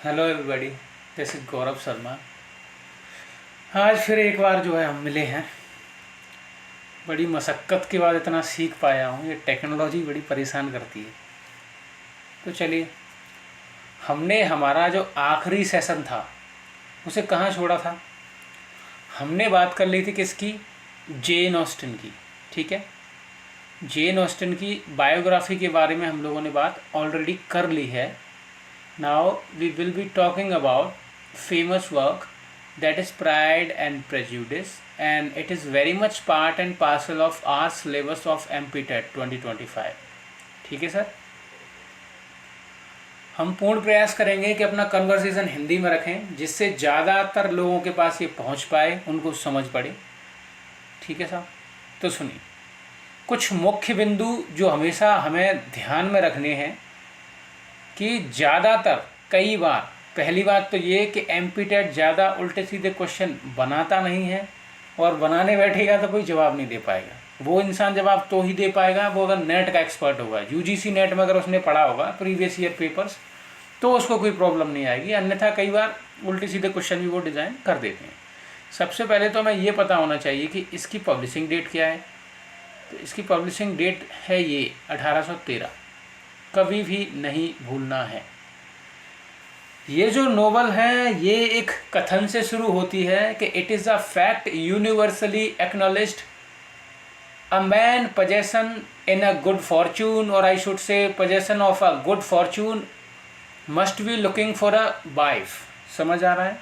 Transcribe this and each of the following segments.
Hello everybody, this is Gaurav Sharma. आज फिर एक बार जो है हम मिले हैं। बड़ी मशक्क़त के बाद इतना सीख पाया हूँ। ये टेक्नोलॉजी बड़ी परेशान करती है। तो चलिए, हमने हमारा जो आखिरी सेशन था उसे कहाँ छोड़ा था। हमने बात कर ली थी किसकी, जेन ऑस्टिन की। ठीक है, जेन ऑस्टिन की बायोग्राफी के बारे में हम लोगों ने बात ऑलरेडी कर ली है। Now we will be talking about famous work that is Pride and Prejudice, and it is very much part and parcel of our syllabus of MPTET 2025। ठीक है सर, हम पूर्ण प्रयास करेंगे कि अपना कन्वर्सेशन हिंदी में रखें जिससे ज़्यादातर लोगों के पास ये पहुंच पाए, उनको समझ पड़े। ठीक है साहब, तो सुनिए, कुछ मुख्य बिंदु जो हमेशा हमें ध्यान में रखने हैं कि ज़्यादातर कई बार, पहली बात तो ये कि एमपीटेट ज़्यादा उल्टे सीधे क्वेश्चन बनाता नहीं है, और बनाने बैठेगा तो कोई जवाब नहीं दे पाएगा। वो इंसान जवाब तो ही दे पाएगा वो अगर नेट का एक्सपर्ट होगा, यूजीसी नेट में अगर उसने पढ़ा होगा प्रीवियस ईयर पेपर्स, तो उसको कोई प्रॉब्लम नहीं आएगी। अन्यथा कई बार उल्टे सीधे क्वेश्चन भी वो डिज़ाइन कर देते हैं। सबसे पहले तो हमें ये पता होना चाहिए कि इसकी पब्लिशिंग डेट क्या है। तो इसकी पब्लिशिंग डेट है ये 1813, कभी भी नहीं भूलना है। ये जो नोवेल है ये एक कथन से शुरू होती है कि it is a fact universally acknowledged, a man possession in a good fortune, और I should say possession of a good fortune must be looking for a wife. समझ आ रहा है?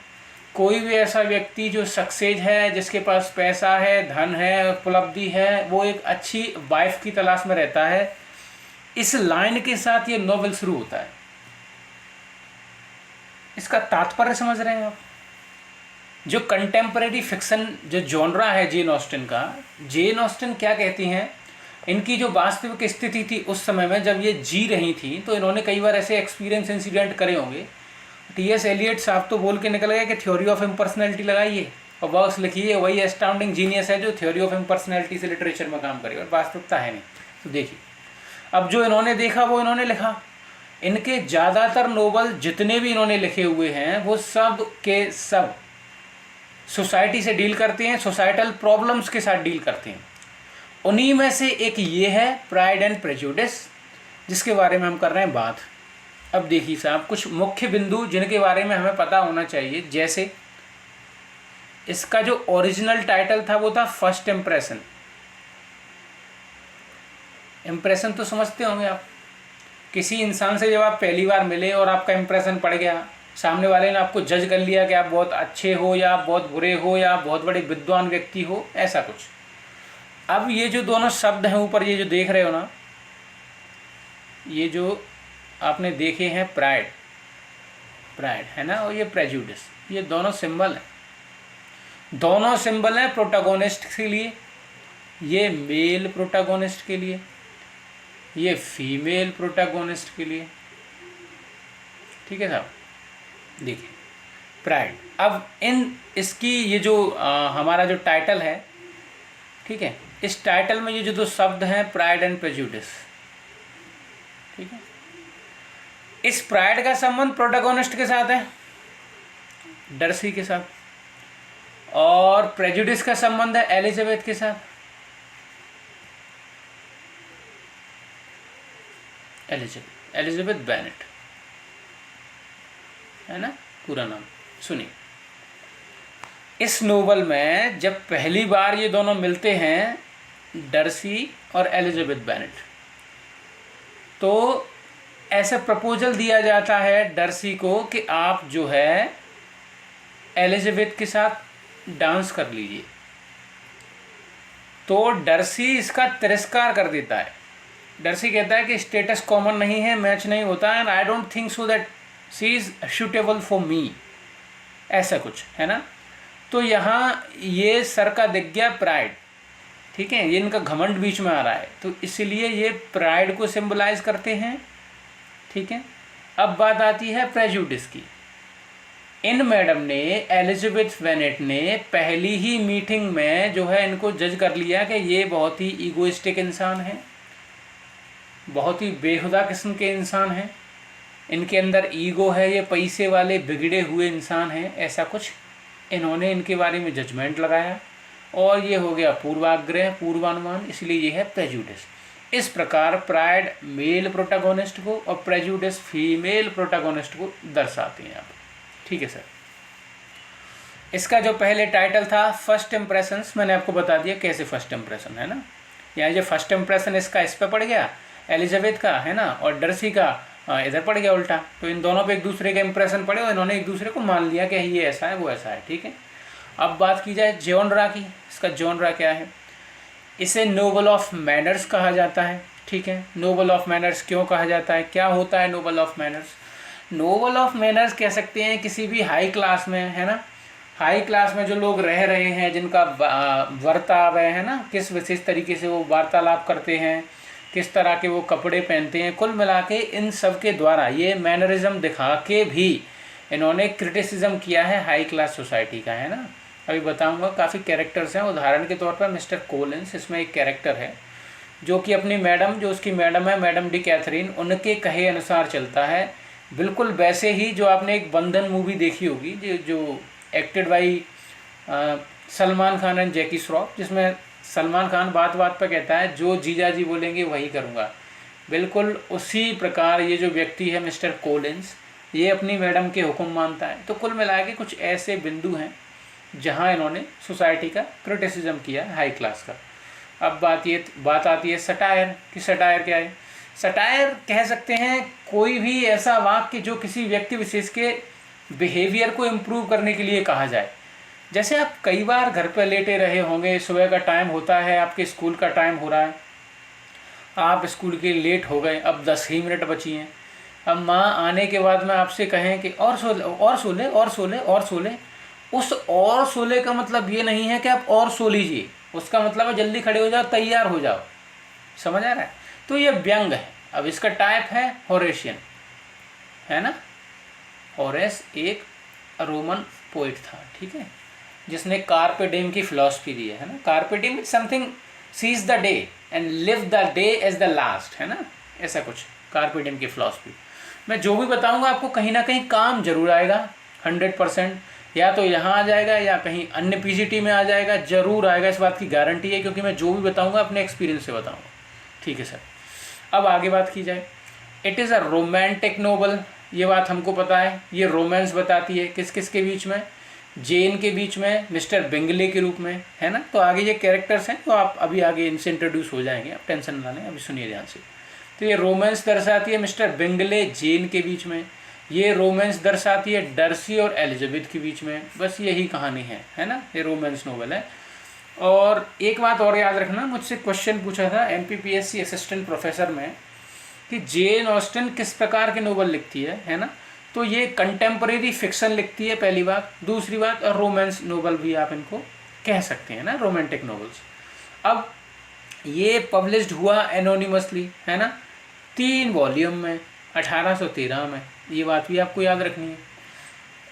कोई भी ऐसा व्यक्ति जो सक्सेस है, जिसके पास पैसा है, धन है, उपलब्धि है, वो एक अच्छी वाइफ की तलाश में रहता है। इस लाइन के साथ ये नोवेल शुरू होता है। इसका तात्पर्य समझ रहे हैं आप? जो कंटेम्परेरी फिक्शन जो जॉनरा है जेन ऑस्टिन का, जेन ऑस्टिन क्या कहती हैं, इनकी जो वास्तविक स्थिति थी उस समय में जब ये जी रही थी, तो इन्होंने कई बार ऐसे एक्सपीरियंस इंसिडेंट करे होंगे। टीएस एलियट साहब तो बोल के निकल गए कि थ्योरी ऑफ इम्पर्सनैलिटी लगाइए और वर्क्स लिखिए, वही एस्टाउंडिंग जीनियस है जो थ्योरी ऑफ इम्पर्सनैलिटी से लिटरेचर में काम करेगा, और वास्तविकता है नहीं। तो देखिए, अब जो इन्होंने देखा वो इन्होंने लिखा। इनके ज़्यादातर नोवेल जितने भी इन्होंने लिखे हुए हैं वो सब के सब सोसाइटी से डील करते हैं, सोसाइटल प्रॉब्लम्स के साथ डील करते हैं। उन्हीं में से एक ये है प्राइड एंड प्रेजुडिस, जिसके बारे में हम कर रहे हैं बात। अब देखिए साहब, कुछ मुख्य बिंदु जिनके बारे में हमें पता होना चाहिए। जैसे इसका जो ओरिजिनल टाइटल था वो था फर्स्ट इम्प्रेशन। इम्प्रेशन तो समझते होंगे आप, किसी इंसान से जब आप पहली बार मिले और आपका इम्प्रेशन पड़ गया, सामने वाले ने आपको जज कर लिया कि आप बहुत अच्छे हो या आप बहुत बुरे हो या आप बहुत बड़े विद्वान व्यक्ति हो, ऐसा कुछ। अब ये जो दोनों शब्द हैं ऊपर, ये जो देख रहे हो ना, ये जो आपने देखे हैं प्राइड, प्राइड है ना, और ये प्रेजुडिस, ये दोनों सिंबल हैं। दोनों सिंबल हैं प्रोटैगोनिस्ट के लिए। ये मेल प्रोटैगोनिस्ट के लिए, ये फीमेल प्रोटैगोनिस्ट के लिए। ठीक है साहब, देखिए प्राइड। अब इसकी ये जो हमारा जो टाइटल है, ठीक है, इस टाइटल में ये जो दो शब्द हैं प्राइड एंड प्रेजुडिस, ठीक है, इस प्राइड का संबंध प्रोटैगोनिस्ट के साथ है, डर्सी के साथ, और प्रेजुडिस का संबंध है एलिजाबेथ के साथ। एलिजाबेथ बेनेट है ना पूरा नाम। सुनिए, इस नोवेल में जब पहली बार ये दोनों मिलते हैं, डर्सी और एलिजाबेथ बेनेट, तो ऐसा प्रपोजल दिया जाता है डर्सी को कि आप जो है एलिजाबेथ के साथ डांस कर लीजिए। तो डर्सी इसका तिरस्कार कर देता है। डर्सी कहता है कि स्टेटस कॉमन नहीं है, मैच नहीं होता, and I don't think so that she is suitable for me, ऐसा कुछ है ना। तो यहाँ ये सर का दिख गया प्राइड, ठीक है, ये इनका घमंड बीच में आ रहा है, तो इसलिए ये प्राइड को सिंबलाइज करते हैं। ठीक है, अब बात आती है प्रेजुडिस की। इन मैडम ने, एलिजाबेथ बेनेट ने पहली ही मीटिंग में जो है इनको जज कर लिया कि ये बहुत ही ईगोइस्टिक इंसान है, बहुत ही बेहुदा किस्म के इंसान हैं, इनके अंदर ईगो है, ये पैसे वाले बिगड़े हुए इंसान हैं, ऐसा कुछ इन्होंने इनके बारे में जजमेंट लगाया। और ये हो गया पूर्वाग्रह, पूर्वानुमान, इसलिए ये है प्रेजुडिस। इस प्रकार प्राइड मेल प्रोटैगोनिस्ट को और प्रेजुडिस फीमेल प्रोटैगोनिस्ट को दर्शाते हैं आप। ठीक है सर। इसका जो पहले टाइटल था फर्स्ट इम्प्रेशंस, मैंने आपको बता दिया कैसे फर्स्ट इम्प्रेशन है ना। यहाँ जो फर्स्ट इम्प्रेशन इसका इस पर पड़ गया एलिजाबेथ का है ना, और डर्सी का इधर पड़ गया उल्टा। तो इन दोनों पे एक दूसरे के इम्प्रेशन पड़े और इन्होंने एक दूसरे को मान लिया कि ये ऐसा है वो ऐसा है। ठीक है। अब बात की जाए जॉनरा की। इसका जॉनरा क्या है? इसे नोबल ऑफ मैनर्स कहा जाता है। ठीक है। नोबल ऑफ मैनर्स क्यों कहा जाता है? क्या होता है novel of manners? Novel of manners कह सकते हैं किसी भी हाई क्लास में, है ना, हाई क्लास में जो लोग रह रहे हैं, जिनका बर्ताव है ना, किस विशेष तरीके से वो वार्तालाप करते हैं, किस तरह के वो कपड़े पहनते हैं, कुल मिला के इन सब के द्वारा ये मैनरिज्म दिखा के भी इन्होंने क्रिटिसिज्म किया है हाई क्लास सोसाइटी का, है ना। अभी बताऊंगा, काफ़ी कैरेक्टर्स हैं। उदाहरण के तौर पर मिस्टर कोलिंस, इसमें एक कैरेक्टर है जो कि अपनी मैडम, जो उसकी मैडम है मैडम डी कैथरीन, उनके कहे अनुसार चलता है। बिल्कुल वैसे ही जो आपने एक बंधन मूवी देखी होगी जो acted by Salman Khan and Jackie Shroff, जिसमें सलमान खान बात बात पर कहता है जो जीजा जी बोलेंगे वही करूँगा। बिल्कुल उसी प्रकार ये जो व्यक्ति है मिस्टर कोलिंस, ये अपनी मैडम के हुक्म मानता है। तो कुल मिला के कुछ ऐसे बिंदु हैं जहाँ इन्होंने सोसाइटी का क्रिटिसिज्म किया हाई क्लास का। अब बात आती है सटायर कि सटायर क्या है? सटायर कह सकते हैं कोई भी ऐसा वाक्य जो किसी व्यक्ति विशेष के बिहेवियर को इम्प्रूव करने के लिए कहा जाए। जैसे आप कई बार घर पर लेटे रहे होंगे, सुबह का टाइम होता है, आपके स्कूल का टाइम हो रहा है, आप स्कूल के लेट हो गए, अब 10 ही मिनट बची हैं। अब माँ आने के बाद में आपसे कहें कि और सो ले और सो ले और सो ले और सो ले, उस और सो ले का मतलब ये नहीं है कि आप और सो लीजिए, उसका मतलब है जल्दी खड़े हो जाओ, तैयार हो जाओ। समझ आ रहा है? तो ये व्यंग है। अब इसका टाइप है होरेशियन, है ना। होरेस एक रोमन पोइट था, ठीक है, जिसने कार्पे डिएम की फिलॉसफी दी है ना। Carpe diem is something seize the day and live the day as the last, है ना, ऐसा कुछ कार्पे डिएम की फिलॉसफी। मैं जो भी बताऊंगा आपको कहीं ना कहीं काम जरूर आएगा, 100%। या तो यहाँ आ जाएगा या कहीं अन्य पीजीटी में आ जाएगा, जरूर आएगा, इस बात की गारंटी है, क्योंकि मैं जो भी बताऊंगा अपने एक्सपीरियंस से बताऊंगा। ठीक है सर। अब आगे बात की जाए, it is a romantic novel. ये बात हमको पता है, ये रोमांस बताती है किस किस के बीच में? जेन के बीच में, मिस्टर बिंगले के रूप में, है ना। तो आगे ये कैरेक्टर्स हैं, तो आप अभी आगे इनसे इंट्रोड्यूस हो जाएंगे, आप टेंशन ना लें, अभी सुनिए ध्यान से। तो ये रोमांस दर्शाती है मिस्टर बिंगले जेन के बीच में, ये रोमांस दर्शाती है डर्सी और एलिजाबेथ के बीच में। बस यही कहानी है ना, ये रोमांस नोवेल है। और एक बात और याद रखना, मुझसे क्वेश्चन पूछा था MPPSC असिस्टेंट प्रोफेसर में कि जेन ऑस्टिन किस प्रकार के नोवेल लिखती है ना। तो ये कंटेम्परेरी फिक्शन लिखती है, पहली बात। दूसरी बात, और रोमांस नोवेल भी आप इनको कह सकते हैं ना, रोमांटिक नोवेल्स। अब ये पब्लिश्ड हुआ एनोनिमसली, है ना, 3 वॉल्यूम में 1813 में। ये बात भी आपको याद रखनी है।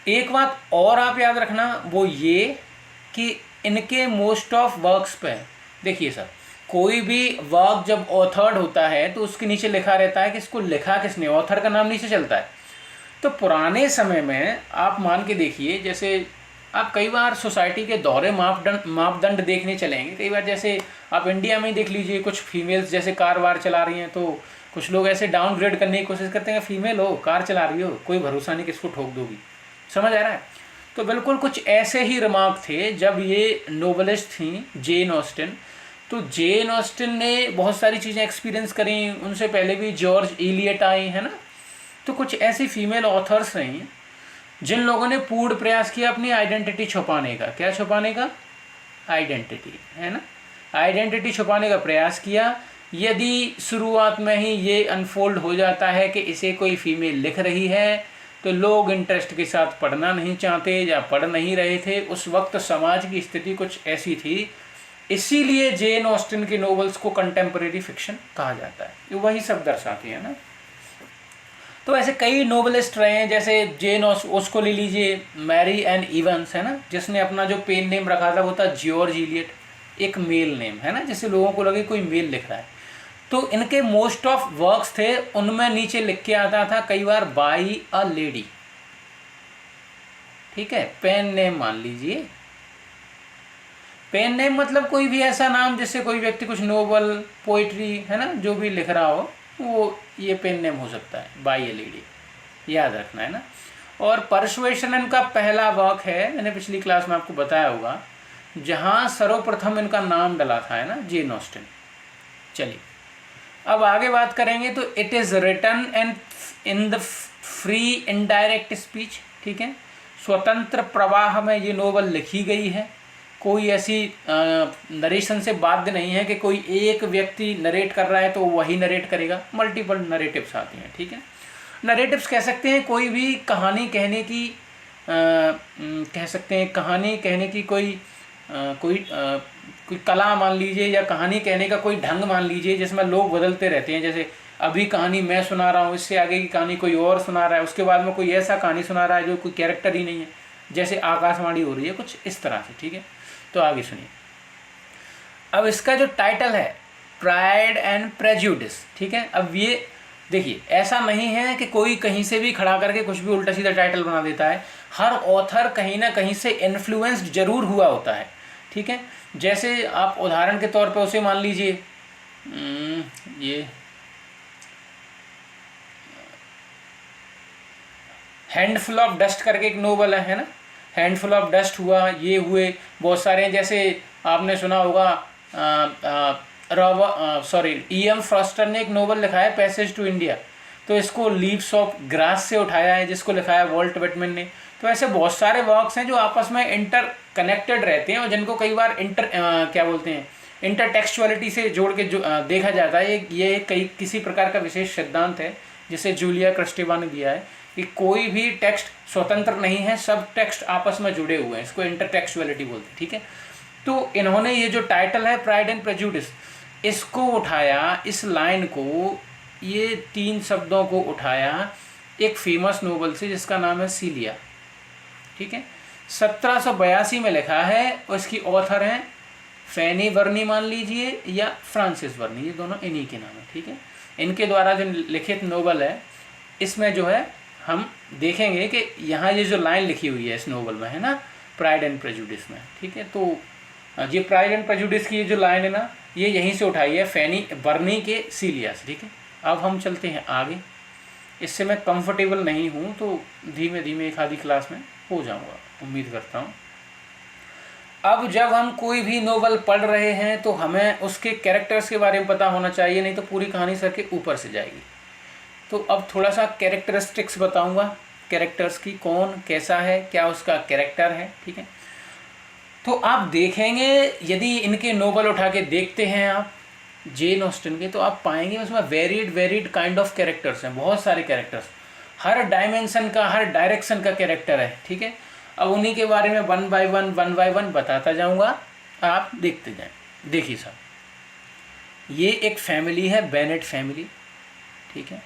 एक बात और आप याद रखना, वो ये कि इनके मोस्ट ऑफ वर्क्स पे, देखिए सर, कोई भी वर्क जब ऑथर्ड होता है तो उसके नीचे लिखा रहता है कि इसको लिखा किसने, ऑथर का नाम नीचे चलता है। तो पुराने समय में आप मान के देखिए, जैसे आप कई बार सोसाइटी के दोहरे मापदंड देखने चलेंगे। कई बार जैसे आप इंडिया में ही देख लीजिए, कुछ फीमेल्स जैसे कार वार चला रही हैं, तो कुछ लोग ऐसे डाउनग्रेड करने की कोशिश करते हैं, फीमेल हो, कार चला रही हो, कोई भरोसा नहीं किसको ठोक दोगी। समझ आ रहा है? तो बिल्कुल कुछ ऐसे ही रिमार्क थे जब ये नोवेलिस्ट थी जेन ऑस्टिन। तो जेन ऑस्टिन ने बहुत सारी चीज़ें एक्सपीरियंस करी, उनसे पहले भी जॉर्ज इलियट आई, है ना। तो कुछ ऐसी फीमेल ऑथर्स रही जिन लोगों ने पूर्ण प्रयास किया अपनी आइडेंटिटी छुपाने का। क्या छुपाने का? आइडेंटिटी, है ना, आइडेंटिटी छुपाने का प्रयास किया। यदि शुरुआत में ही ये अनफोल्ड हो जाता है कि इसे कोई फीमेल लिख रही है, तो लोग इंटरेस्ट के साथ पढ़ना नहीं चाहते या पढ़ नहीं रहे थे। उस वक्त समाज की स्थिति कुछ ऐसी थी, इसीलिए जेन ऑस्टिन के नोवेल्स को कंटेम्परेरी फिक्शन कहा जाता है। ये वही सब दर्शाती है ना। तो ऐसे कई नोवेलिस्ट रहे हैं, जैसे जेन उसको ले लीजिए, मैरी एन इवंस, है ना, जिसने अपना जो पेन नेम रखा था वो था जॉर्ज इलियट, एक मेल नेम, है ना, जिससे लोगों को लगे कोई मेल लिख रहा है। तो इनके मोस्ट ऑफ वर्क्स थे, उनमें नीचे लिख के आता था कई बार बाई अ लेडी, ठीक है। पेन नेम मान लीजिए, पेन नेम मतलब कोई भी ऐसा नाम जिससे कोई व्यक्ति कुछ नोवेल, पोइट्री, है ना, जो भी लिख रहा हो वो ये पेन नेम हो सकता है, बाई अ लेडी, याद रखना है ना। और परसुएशन इनका पहला वर्क है, मैंने पिछली क्लास में आपको बताया होगा, जहाँ सर्वप्रथम इनका नाम डला था, है ना, जेन ऑस्टिन। चलिए अब आगे बात करेंगे। तो it is written and in the free indirect speech, ठीक है, स्वतंत्र प्रवाह में ये नोवेल लिखी गई है। कोई ऐसी नरेशन से बाध्य नहीं है कि कोई एक व्यक्ति नरेट कर रहा है तो वही नरेट करेगा, मल्टीपल नरेटिव्स आती हैं, ठीक है। नरेटिव्स कह सकते हैं कोई भी कहानी कहने की, कह सकते हैं कहानी कहने की कोई कला मान लीजिए, या कहानी कहने का कोई ढंग मान लीजिए, जिसमें लोग बदलते रहते हैं। जैसे अभी कहानी मैं सुना रहा हूँ, इससे आगे की कहानी कोई और सुना रहा है, उसके बाद में कोई ऐसा कहानी सुना रहा है जो कोई कैरेक्टर ही नहीं है, जैसे आकाशवाणी हो रही है, कुछ इस तरह से, ठीक है। तो आगे सुनिए। अब इसका जो टाइटल है प्राइड एंड प्रेजुडिस, ठीक है। अब ये देखिए, ऐसा नहीं है कि कोई कहीं से भी खड़ा करके कुछ भी उल्टा सीधा टाइटल बना देता है। हर ऑथर कहीं ना कहीं से इन्फ्लुएंस्ड जरूर हुआ होता है, ठीक है। जैसे आप उदाहरण के तौर पे उसे मान लीजिए, ये हैंडफुल ऑफ डस्ट करके एक नोवेल है ना, हैंडफुल ऑफ डस्ट हुआ, ये हुए बहुत सारे हैं। जैसे आपने सुना होगा E.M. फ्रॉस्टर ने एक नोवेल लिखा है पैसेज टू इंडिया, तो इसको लीव्स ऑफ ग्रास से उठाया है, जिसको लिखा है वॉल्ट विटमैन ने। तो ऐसे बहुत सारे वर्क्स हैं जो आपस में इंटर कनेक्टेड रहते हैं और जिनको कई बार इंटरटेक्सुअलिटी से जोड़ के जो देखा जाता है। ये किसी प्रकार का विशेष सिद्धांत है जिसे जूलिया क्रिस्टेवा ने दिया है कि कोई भी टेक्स्ट स्वतंत्र नहीं है, सब टेक्स्ट आपस में जुड़े हुए हैं, इसको इंटरटेक्सुअलिटी बोलते हैं, ठीक है। तो इन्होंने ये जो टाइटल है प्राइड एंड प्रेजुडिस, इसको उठाया, इस लाइन को, ये 3 शब्दों को उठाया एक फेमस नोवेल से जिसका नाम है सीलिया, ठीक है। 1782 में लिखा है और इसकी ऑथर हैं फैनी वर्नी मान लीजिए या फ्रांसिस वर्नी, ये दोनों इन्हीं के नाम है, ठीक है। इनके द्वारा जो लिखित नोवेल है, इसमें जो है हम देखेंगे कि यहाँ ये जो लाइन लिखी हुई है इस नोवेल में, है ना, प्राइड एंड प्रेजुडिस में, ठीक है। तो ये प्राइड एंड प्रेजुडिस की ये जो लाइन है ना, ये यहीं से उठाई है फैनी बर्नी के सीलिया से, ठीक है। अब हम चलते हैं आगे। इससे मैं कंफर्टेबल नहीं हूँ, तो धीमे धीमे एक आधी क्लास में हो जाऊँगा, उम्मीद करता हूँ। अब जब हम कोई भी नोवेल पढ़ रहे हैं तो हमें उसके कैरेक्टर्स के बारे में पता होना चाहिए, नहीं तो पूरी कहानी सर के ऊपर से जाएगी। तो अब थोड़ा सा कैरेक्टरिस्टिक्स बताऊंगा, कैरेक्टर्स की, कौन कैसा है, क्या उसका कैरेक्टर है, ठीक है। तो आप देखेंगे, यदि इनके नोवेल उठा के देखते हैं आप जेन ऑस्टिन के, तो आप पाएंगे उसमें वेरिड काइंड ऑफ कैरेक्टर्स हैं, बहुत सारे कैरेक्टर्स, हर डायमेंशन का, हर डायरेक्शन का कैरेक्टर है, ठीक है। अब उन्हीं के बारे में वन बाय वन बताता जाऊंगा, आप देखते जाएं। देखिए साहब, ये एक फैमिली है, बेनेट फैमिली, ठीक है।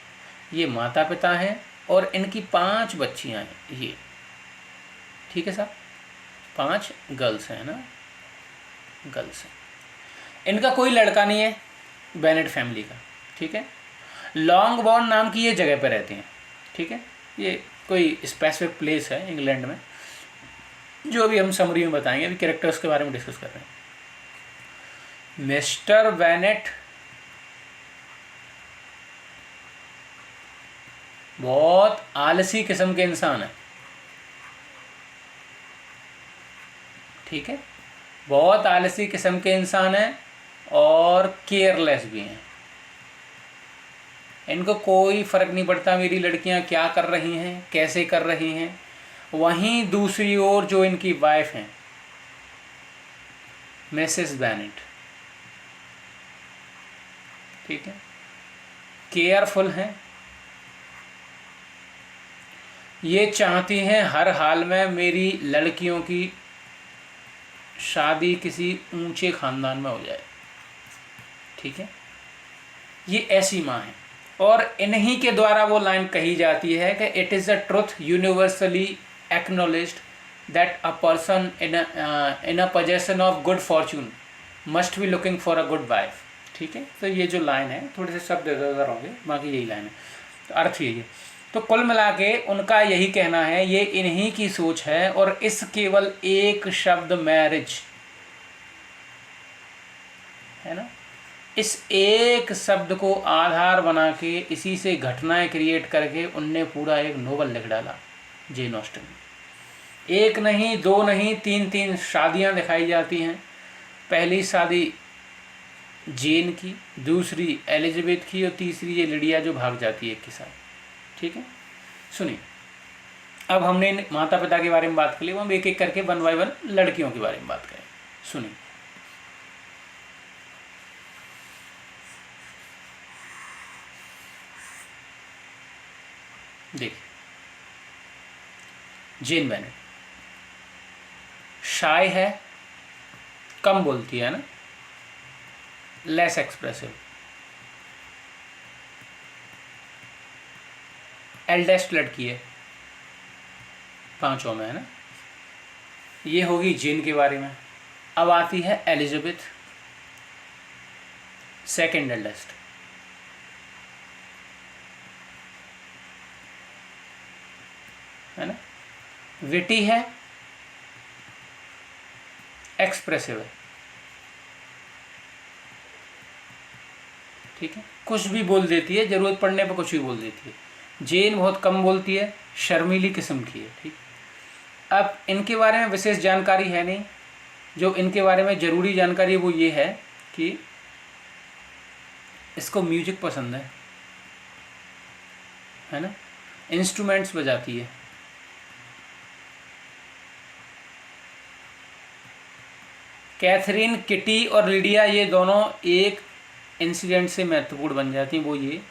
ये माता पिता हैं और इनकी 5 बच्चियां हैं, ये, ठीक है साहब, 5 गर्ल्स हैं ना, गर्ल्स हैं। इनका कोई लड़का नहीं है, बेनेट फैमिली का, ठीक है। लॉन्गबॉर्न नाम की ये जगह पर रहते हैं, ठीक है। ये कोई स्पेसिफिक प्लेस है इंग्लैंड में, जो अभी हम समरी में बताएंगे, अभी कैरेक्टर्स के बारे में डिस्कस कर रहे हैं। मिस्टर बेनेट बहुत आलसी किस्म के इंसान है, ठीक है, बहुत आलसी किस्म के इंसान है और केयरलेस भी हैं। इनको कोई फ़र्क नहीं पड़ता मेरी लड़कियां क्या कर रही हैं, कैसे कर रही हैं। वहीं दूसरी ओर जो इनकी वाइफ हैं मिसेस बेनेट, ठीक है, केयरफुल हैं। ये चाहती हैं हर हाल में मेरी लड़कियों की शादी किसी ऊंचे ख़ानदान में हो जाए, ठीक है। ये ऐसी माँ है और इन्हीं के द्वारा वो लाइन कही जाती है कि it is a truth universally acknowledged that a person in a possession of good fortune must be looking for a good wife, ठीक है। तो ये जो लाइन है, थोड़े से शब्द इधर उधर होंगे, बाकी यही लाइन है, तो अर्थ यही है। तो कुल मिला के उनका यही कहना है, ये इन्हीं की सोच है, और इस केवल एक शब्द मैरिज है ना, इस एक शब्द को आधार बना के इसी से घटनाएं क्रिएट करके उनने पूरा एक नोवेल लिख डाला जेन ऑस्टन ने। एक नहीं, दो नहीं, तीन तीन शादियां दिखाई जाती हैं। पहली शादी जेन की, दूसरी एलिजाबेथ की, और तीसरी ये लिडिया जो भाग जाती है एक के साथ। ठीक है, सुनिए। अब हमने माता पिता के बारे में बात कर ली, हम एक एक करके वन बाय वन लड़कियों के बारे में बात करें। सुनिए, देखिए, जेन बेनेट शाय है, कम बोलती है ना, लेस एक्सप्रेसिव, एल्डेस्ट लड़की है, पांचों में है ना। ये होगी जेन के बारे में। अब आती है एलिजाबेथ, सेकेंड एल्डेस्ट, है ना। विटी है, एक्सप्रेसिव है, ठीक है, कुछ भी बोल देती है, जरूरत पड़ने पर कुछ भी बोल देती है। जेन बहुत कम बोलती है, शर्मीली किस्म की है, ठीक। अब इनके बारे में विशेष जानकारी है नहीं, जो इनके बारे में ज़रूरी जानकारी वो ये है कि इसको म्यूजिक पसंद है ना, इंस्ट्रूमेंट्स बजाती है। कैथरीन, किटी और लिडिया ये दोनों एक इंसिडेंट से महत्वपूर्ण बन जाती हैं, वो ये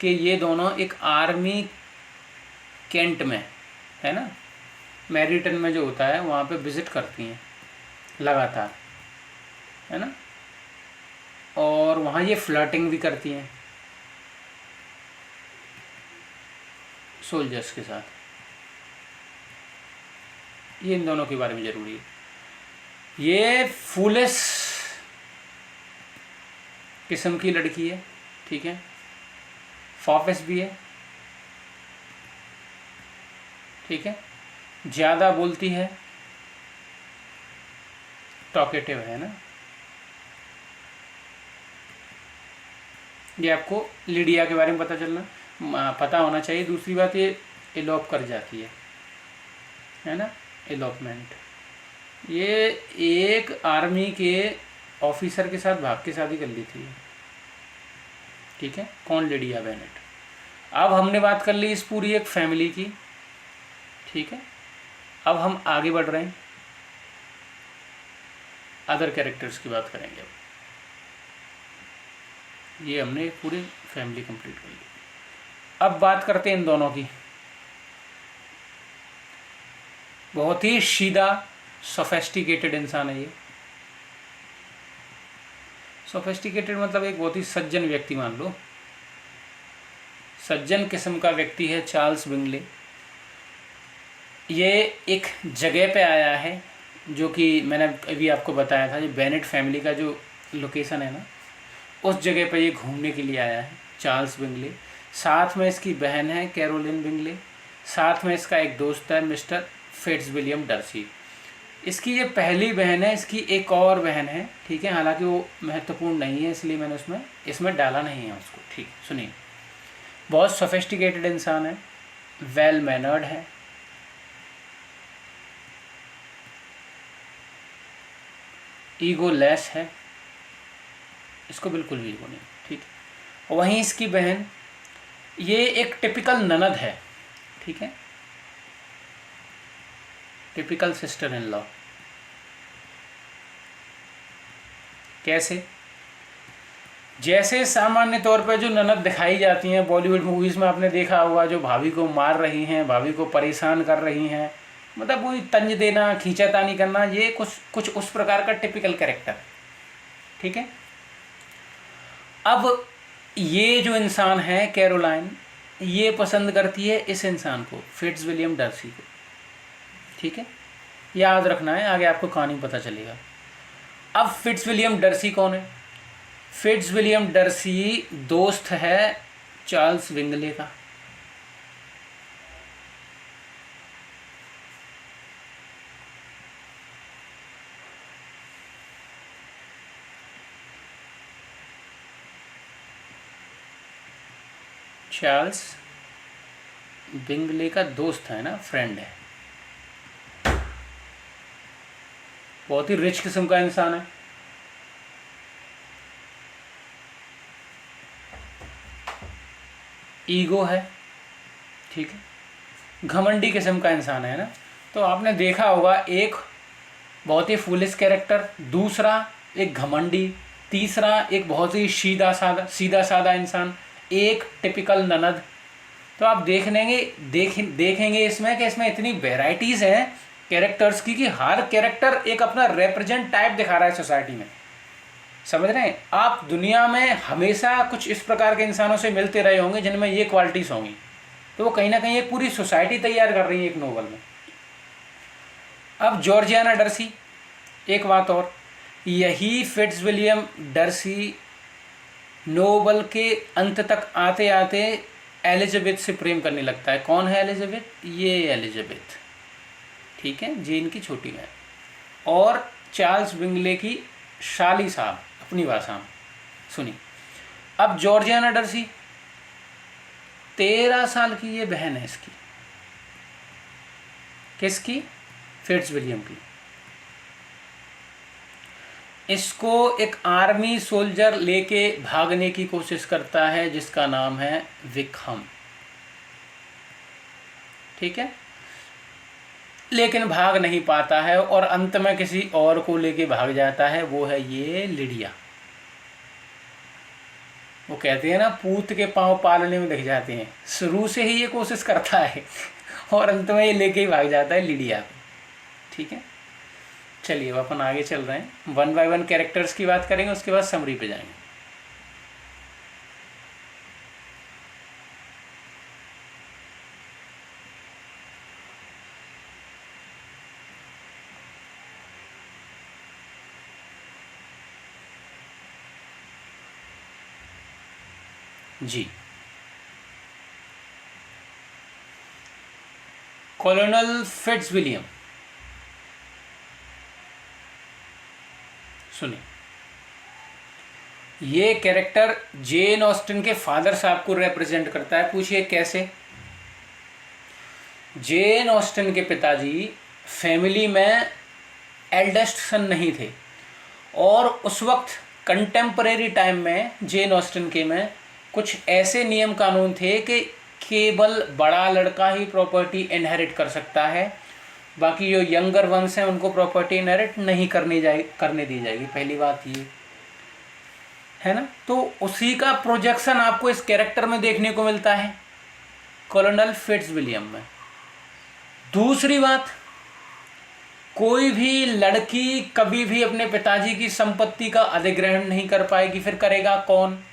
कि ये दोनों एक आर्मी कैंट में, है ना, मैरिटन में जो होता है वहाँ पे विज़िट करती हैं लगातार, है ना, और वहाँ ये फ्लर्टिंग भी करती हैं सोल्जर्स के साथ। ये इन दोनों के बारे में ज़रूरी है। ये फूलिश किस्म की लड़की है, ठीक है, फॉफिस भी है, ठीक है, ज़्यादा बोलती है, टॉकेटिव है ना। ये आपको लिडिया के बारे में पता होना चाहिए। दूसरी बात, ये एलोप कर जाती है ना, एलोपमेंट। ये एक आर्मी के ऑफिसर के साथ भाग के शादी कर ली थी, ठीक है, कौन, लिडिया बेनेट। अब हमने बात कर ली इस पूरी एक फैमिली की, ठीक है। अब हम आगे बढ़ रहे हैं, अदर कैरेक्टर्स की बात करेंगे। अब ये हमने पूरी फैमिली कंप्लीट कर ली। अब बात करते हैं इन दोनों की। बहुत ही सीधा सोफेस्टिकेटेड इंसान है ये। सोफेस्टिकेटेड मतलब एक बहुत ही सज्जन व्यक्ति, मान लो सज्जन किस्म का व्यक्ति है चार्ल्स बिंगले। ये एक जगह पे आया है जो कि मैंने अभी आपको बताया था, जो बेनेट फैमिली का जो लोकेशन है ना, उस जगह पे ये घूमने के लिए आया है चार्ल्स बिंगले। साथ में इसकी बहन है कैरोलिन बिंगले, साथ में इसका एक दोस्त है मिस्टर फिट्जविलियम डर्सी। इसकी ये पहली बहन है, इसकी एक और बहन है, ठीक है, हालांकि वो महत्वपूर्ण नहीं है इसलिए मैंने इसमें डाला नहीं है उसको, ठीक। सुनिए, बहुत सोफिस्टिकेटेड इंसान है, वेल मैनर्ड है, ईगो लेस है, इसको बिल्कुल भी ईगो नहीं, ठीक है। वहीं इसकी बहन, ये एक टिपिकल ननद है, ठीक है, टिपिकल सिस्टर इन लॉ। कैसे? जैसे सामान्य तौर पर जो ननद दिखाई जाती हैं बॉलीवुड मूवीज़ में, आपने देखा होगा, जो भाभी को मार रही हैं, भाभी को परेशान कर रही हैं, मतलब वही तंज देना, खींचातानी करना, ये कुछ उस प्रकार का टिपिकल कैरेक्टर, ठीक है। अब ये जो इंसान है कैरोलाइन, ये पसंद करती है इस इंसान को, फिट्जविलियम डर्सी को, ठीक है, याद रखना है, आगे आपको कहानी पता चलेगा। अब फिट्जविलियम डर्सी कौन है? फिट्जविलियम डर्सी दोस्त है चार्ल्स विंगले का। चार्ल्स बिंगले का दोस्त है ना, फ्रेंड है। बहुत ही रिच किस्म का इंसान है। ईगो है, ठीक है, घमंडी किस्म का इंसान है ना। तो आपने देखा होगा, एक बहुत ही फुलिश कैरेक्टर, दूसरा एक घमंडी, तीसरा एक बहुत ही सीधा साधा इंसान, एक टिपिकल ननद। तो आप देखेंगे इसमें कि इसमें इतनी वेराइटीज़ हैं कैरेक्टर्स की कि हर कैरेक्टर एक अपना रिप्रेजेंट टाइप दिखा रहा है सोसाइटी में। समझ रहे हैं आप? दुनिया में हमेशा कुछ इस प्रकार के इंसानों से मिलते रहे होंगे जिनमें ये क्वालिटीज़ होंगी, तो वो कहीं ना कहीं एक पूरी सोसाइटी तैयार कर रही है एक नोवेल में। अब जॉर्जियाना डर्सी, एक बात और, यही फिट्जविलियम डर्सी नोवेल के अंत तक आते आते एलिजाबेथ से प्रेम करने लगता है। कौन है एलिजाबेथ? ये एलिजाबेथ, ठीक है, जीन की छोटी बहन, और चार्ल्स विंगले की शाली साहब अपनी भाषा में। सुनिए, अब जॉर्जियाना डर्सी 13 साल की ये बहन है इसकी। किसकी? फिट्जविलियम की। इसको एक आर्मी सोल्जर लेके भागने की कोशिश करता है जिसका नाम है विकहम, ठीक है, लेकिन भाग नहीं पाता है और अंत में किसी और को लेके भाग जाता है, वो है ये लिडिया। वो कहते हैं ना, पूत के पांव पालने में दिख जाते हैं। शुरू से ही ये कोशिश करता है और अंत में ये लेके ही भाग जाता है लिडिया को, ठीक है। चलिए अब अपन आगे चल रहे हैं, 1 बाय 1 कैरेक्टर्स की बात करेंगे, उसके बाद समरी पे जाएंगे। जी, कॉलोनल फिट्जविलियम, सुनिए, ये कैरेक्टर जेन ऑस्टिन के फादर साहब को रिप्रेजेंट करता है। पूछिए कैसे? जेन ऑस्टिन के पिताजी फैमिली में एल्डेस्ट सन नहीं थे और उस वक्त कंटेम्परेरी टाइम में जेन ऑस्टिन के में कुछ ऐसे नियम कानून थे कि केवल बड़ा लड़का ही प्रॉपर्टी इनहेरिट कर सकता है, बाकी जो यंगर वंस हैं उनको प्रॉपर्टी इनहेरिट नहीं करने दी जाएगी। पहली बात ये है ना। तो उसी का प्रोजेक्शन आपको इस कैरेक्टर में देखने को मिलता है, कॉलोनल फिट्जविलियम में। दूसरी बात, कोई भी लड़की कभी भी अपने पिताजी की संपत्ति का अधिग्रहण नहीं कर पाएगी। फिर करेगा कौन?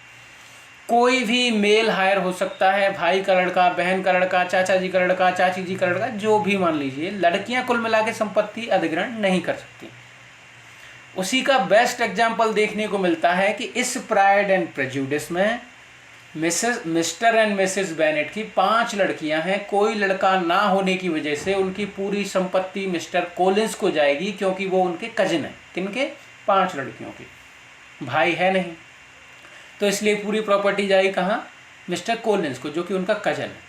कोई भी मेल हायर हो सकता है, भाई का लड़का, बहन का लड़का, चाचा जी का लड़का, चाची जी का लड़का, जो भी मान लीजिए, लड़कियां कुल मिला के संपत्ति अधिग्रहण नहीं कर सकती। उसी का बेस्ट एग्जाम्पल देखने को मिलता है कि इस प्राइड एंड प्रेजुडिस में मिस्टर एंड मिसेस बेनेट की 5 लड़कियां हैं। कोई लड़का ना होने की वजह से उनकी पूरी संपत्ति मिस्टर कोलिंस को जाएगी, क्योंकि वो उनके कजिन हैं। किनके? 5 लड़कियों के, भाई है नहीं, तो इसलिए पूरी प्रॉपर्टी जाएगी कहाँ? मिस्टर कोलिंस को, जो कि उनका कजन है।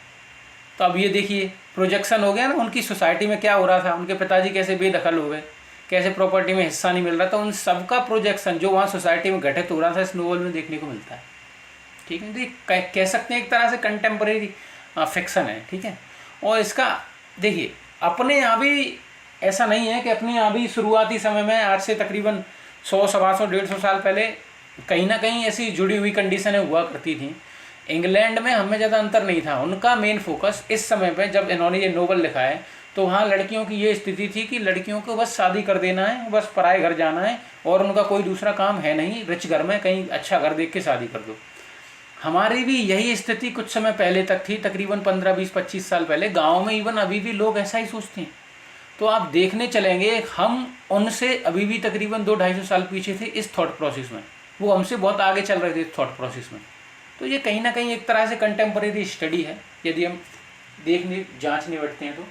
तो अब ये देखिए प्रोजेक्शन हो गया ना, उनकी सोसाइटी में क्या हो रहा था, उनके पिताजी कैसे बेदखल हो गए, कैसे प्रॉपर्टी में हिस्सा नहीं मिल रहा था, उन सबका प्रोजेक्शन जो वहाँ सोसाइटी में घटित हो रहा था इस नोवेल में देखने को मिलता है। ठीक है, तो कह सकते हैं एक तरह से कंटेम्परेरी फिक्शन है। ठीक है, और इसका देखिए अपने यहाँ भी ऐसा नहीं है कि अपने यहाँ भी शुरुआती समय में आज से तकरीबन 100, 125, 150 साल पहले कहीं ना कहीं ऐसी जुड़ी हुई कंडीशनें हुआ करती थी। इंग्लैंड में हमें ज़्यादा अंतर नहीं था। उनका मेन फोकस इस समय पे जब इन्होंने ये नोवेल लिखा है तो वहाँ लड़कियों की ये स्थिति थी कि लड़कियों को बस शादी कर देना है, बस पराए घर जाना है और उनका कोई दूसरा काम है नहीं, रिच घर में कहीं अच्छा घर देख के शादी कर दो। हमारी भी यही स्थिति कुछ समय पहले तक थी, तकरीबन 15, 20, 25 साल पहले। गाँव में इवन अभी भी लोग ऐसा ही सोचते हैं। तो आप देखने चलेंगे हम उनसे अभी भी तकरीबन 200-250 साल पीछे थे इस थॉट प्रोसेस में। वो हमसे बहुत आगे चल रहे थे थॉट प्रोसेस में। तो ये कहीं ना कहीं एक तरह से कंटेम्परेरी स्टडी है, यदि हम देखने जांचने बैठते हैं तो।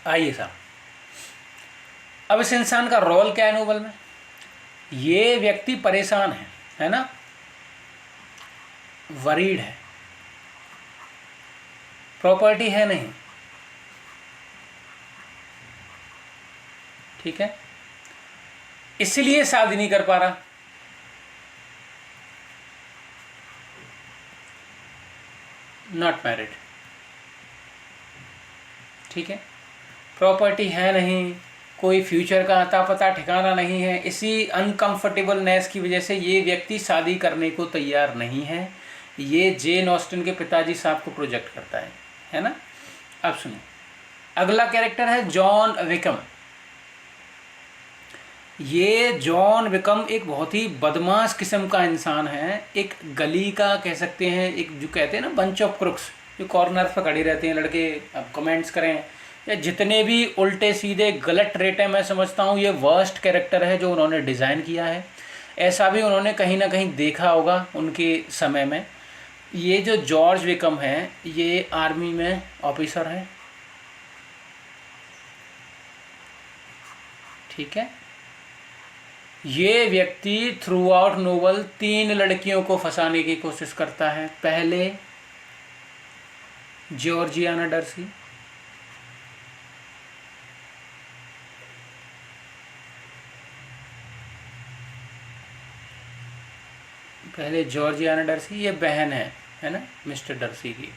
आइए साहब, अब इस इंसान का रोल क्या है नोबल में। ये व्यक्ति परेशान है ना, वरीड है, प्रॉपर्टी है नहीं, ठीक है, इसलिए शादी नहीं कर पा रहा। नॉट मैरिड, ठीक है, प्रॉपर्टी है नहीं, कोई फ्यूचर का अता पता ठिकाना नहीं है, इसी अनकंफर्टेबलनेस की वजह से ये व्यक्ति शादी करने को तैयार नहीं है। ये जेन ऑस्टिन के पिताजी साहब को प्रोजेक्ट करता है ना। अब सुनिए, अगला कैरेक्टर है जॉन विकम। ये जॉन विकम एक बहुत ही बदमाश किस्म का इंसान है, एक गली का कह सकते हैं, एक जो कहते हैं ना बंच ऑफ क्रुक्स, जो कॉर्नर पर खड़े रहते हैं लड़के। अब कमेंट्स करें या जितने भी उल्टे सीधे गलत रेट है, मैं समझता हूँ ये वर्स्ट कैरेक्टर है जो उन्होंने डिज़ाइन किया है। ऐसा भी उन्होंने कहीं ना कहीं देखा होगा उनके समय में। ये जो जॉर्ज विकम है ये आर्मी में ऑफिसर है, ठीक है। ये व्यक्ति थ्रू आउट नोवेल 3 लड़कियों को फंसाने की कोशिश करता है। पहले जॉर्जियाना डर्सी, ये बहन है ना मिस्टर डर्सी की।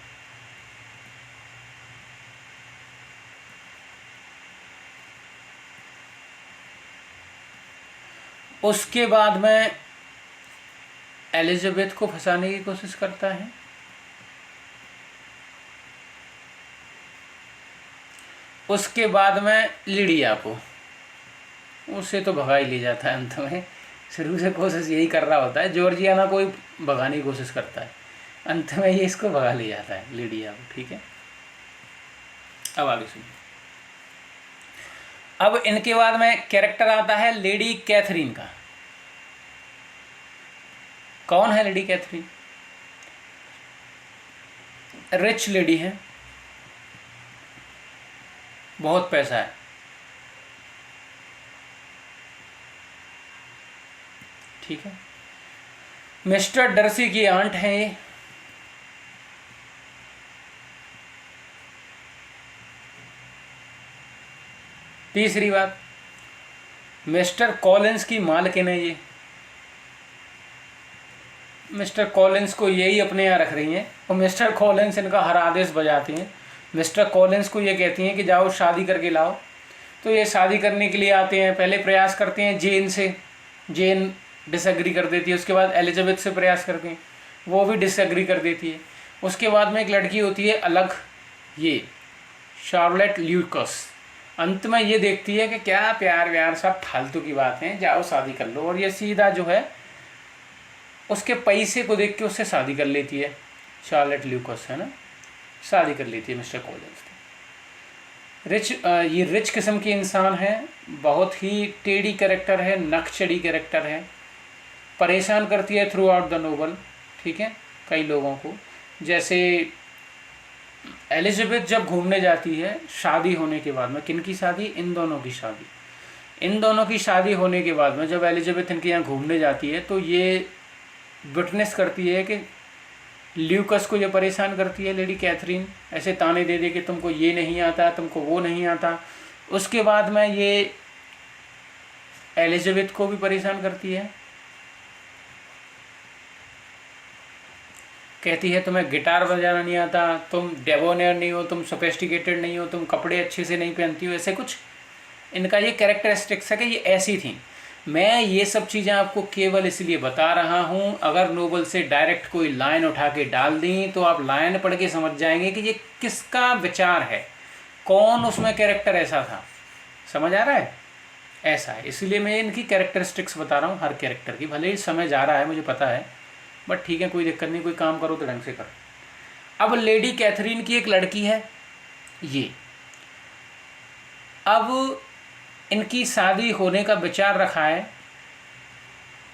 उसके बाद में एलिजाबेथ को फंसाने की कोशिश करता है। उसके बाद में लिडिया को, उससे तो भगा ही ले जाता है अंत में। शुरू से कोशिश यही कर रहा होता है, जॉर्जियाना को ही भगाने की कोशिश करता है, अंत में ये इसको भगा ले जाता है, लिडिया को, ठीक है। अब आगे सुनिए। अब इनके बाद में कैरेक्टर आता है लेडी कैथरीन का। कौन है लेडी कैथरीन? रिच लेडी है, बहुत पैसा है, ठीक है। मिस्टर डर्सी की आंट है ये। तीसरी बात, मिस्टर कॉलिंस की मालकिन है ये। मिस्टर कॉलिंस को यही अपने यहाँ रख रही हैं और मिस्टर कॉलिंस इनका हर आदेश बजाती हैं। मिस्टर कॉलिंस को ये कहती हैं कि जाओ शादी करके लाओ, तो ये शादी करने के लिए आते हैं। पहले प्रयास करते हैं जेन से, जेन डिसएग्री कर देती है। उसके बाद एलिजाबेथ से प्रयास करते हैं, वो भी डिसएग्री कर देती है। उसके बाद में एक लड़की होती है अलग, ये शार्लेट ल्यूकस। अंत में ये देखती है कि क्या प्यार व्यार सब फालतू की बात है, जाओ शादी कर लो, और ये सीधा जो है उसके पैसे को देख के उससे शादी कर लेती है। शार्लेट ल्यूकस है ना, शादी कर लेती है मिस्टर कॉलिंस से। ये रिच किस्म की इंसान है, बहुत ही टेढ़ी कैरेक्टर है, नकचड़ी कैरेक्टर है, परेशान करती है थ्रू आउट द नोवेल, ठीक है, कई लोगों को। जैसे एलिजाबेथ जब घूमने जाती है शादी होने के बाद में, किन की शादी? इन दोनों की शादी। इन दोनों की शादी होने के बाद में जब एलिजाबेथ इनके यहाँ घूमने जाती है तो ये विटनेस करती है कि ल्यूकस को ये परेशान करती है लेडी कैथरीन, ऐसे ताने दे दे कि तुमको ये नहीं आता, तुमको वो नहीं आता। उसके बाद में ये एलिजाबेथ को भी परेशान करती है, कहती है तुम्हें गिटार बजाना नहीं आता, तुम डेबोनियर नहीं हो, तुम सोफिस्टिकेटेड नहीं हो, तुम कपड़े अच्छे से नहीं पहनती हो, ऐसे कुछ इनका ये कैरेक्टरिस्टिक्स है कि ये ऐसी थी। मैं ये सब चीज़ें आपको केवल इसलिए बता रहा हूँ, अगर नोवेल से डायरेक्ट कोई लाइन उठा के डाल दी तो आप लाइन पढ़ के समझ जाएंगे कि ये किसका विचार है, कौन उसमें कैरेक्टर ऐसा था। समझ आ रहा है? ऐसा है, इसलिए मैं इनकी कैरेक्टरिस्टिक्स बता रहा हूँ हर कैरेक्टर की। भले ही समय जा रहा है मुझे पता है, बट ठीक है, कोई दिक्कत नहीं, कोई काम करो तो ढंग से करो। अब लेडी कैथरीन की एक लड़की है ये, अब इनकी शादी होने का विचार रखा है,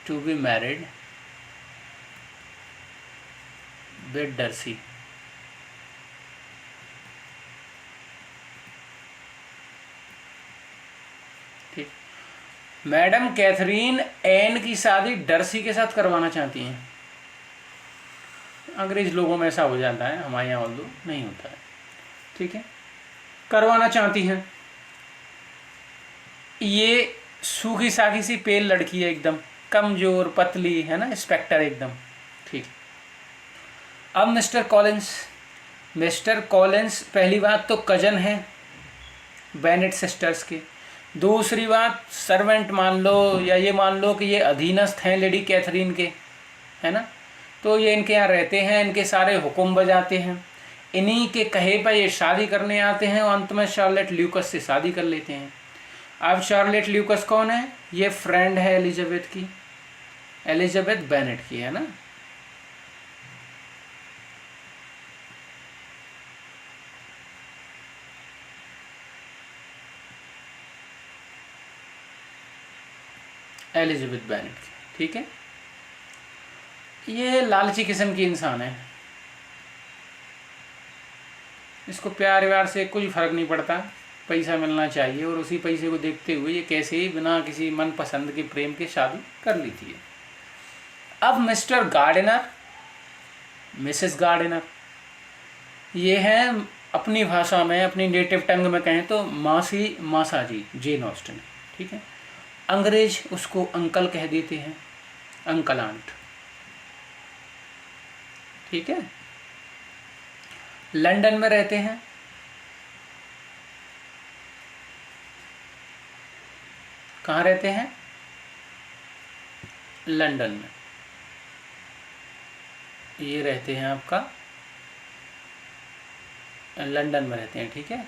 to be married with Darcy. ठीक, मैडम कैथरीन एन की शादी डर्सी के साथ करवाना चाहती हैं। अंग्रेज लोगों में ऐसा हो जाता है, हमारे यहाँ ऑल्दो नहीं होता है। ठीक है, करवाना चाहती हैं। ये सूखी साखी सी पेल लड़की है, एकदम कमजोर पतली है ना, स्पेक्टर एकदम। ठीक, अब मिस्टर कॉलिंस पहली बात तो कजन है बेनेट सिस्टर्स के। दूसरी बात, सर्वेंट मान लो या ये मान लो कि ये अधीनस्थ हैं लेडी कैथरीन के, है ना। तो ये इनके यहाँ रहते हैं, इनके सारे हुक्म बजाते हैं, इन्हीं के कहे पर ये शादी करने आते हैं और अंत में शार्लेट ल्यूकस से शादी कर लेते हैं। अब शार्लेट ल्यूकस कौन है? ये फ्रेंड है एलिजाबेथ की, एलिजाबेथ बेनेट की, है ना। एलिजाबेथ बेनेट की, ठीक है। ये लालची किस्म की इंसान है, इसको प्यार व्यार से कुछ फर्क नहीं पड़ता, पैसा मिलना चाहिए, और उसी पैसे को देखते हुए ये कैसे ही बिना किसी मनपसंद के प्रेम के शादी कर लेती है। अब मिस्टर गार्डनर, मिसेस गार्डनर, ये हैं अपनी भाषा में, अपनी नेटिव टंग में कहें तो मासा जी जेन ऑस्टन, ठीक है। अंग्रेज उसको अंकल कह देते हैं, अंकल आंट, ठीक है। लंदन में रहते हैं। कहाँ रहते हैं? लंदन में। ये रहते हैं आपका लंदन में रहते हैं, ठीक है।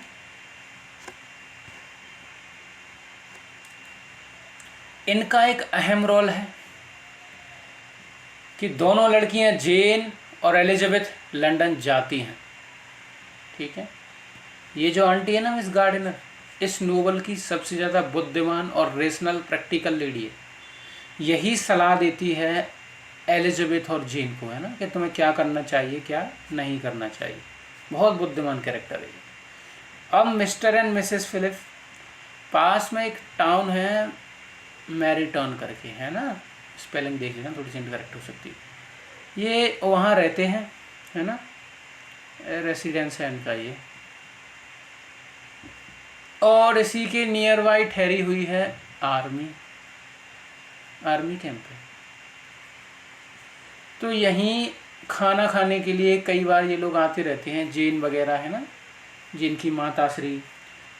इनका एक अहम रोल है कि दोनों लड़कियां जेन और एलिजाबेथ लंदन जाती हैं, ठीक है। ये जो आंटी है ना मिस गार्डनर, इस नोवेल की सबसे ज़्यादा बुद्धिमान और रेशनल प्रैक्टिकल लेडी है। यही सलाह देती है एलिजाबेथ और जेन को, है ना, कि तुम्हें क्या करना चाहिए क्या नहीं करना चाहिए। बहुत बुद्धिमान कैरेक्टर है ये। अब मिस्टर एंड मिसेस फिलिप, पास में एक टाउन है मैरीटॉन करके, है ना, स्पेलिंग देख लेना, थोड़ी सी इनकरेक्ट हो सकती है। ये वहाँ रहते हैं, है ना, रेसिडेंस है इनका ये, और इसी के नियर बाई ठहरी हुई है आर्मी कैंप है। तो यहीं खाना खाने के लिए कई बार ये लोग आते रहते हैं, जेन वगैरह, है ना, जिनकी माताश्री,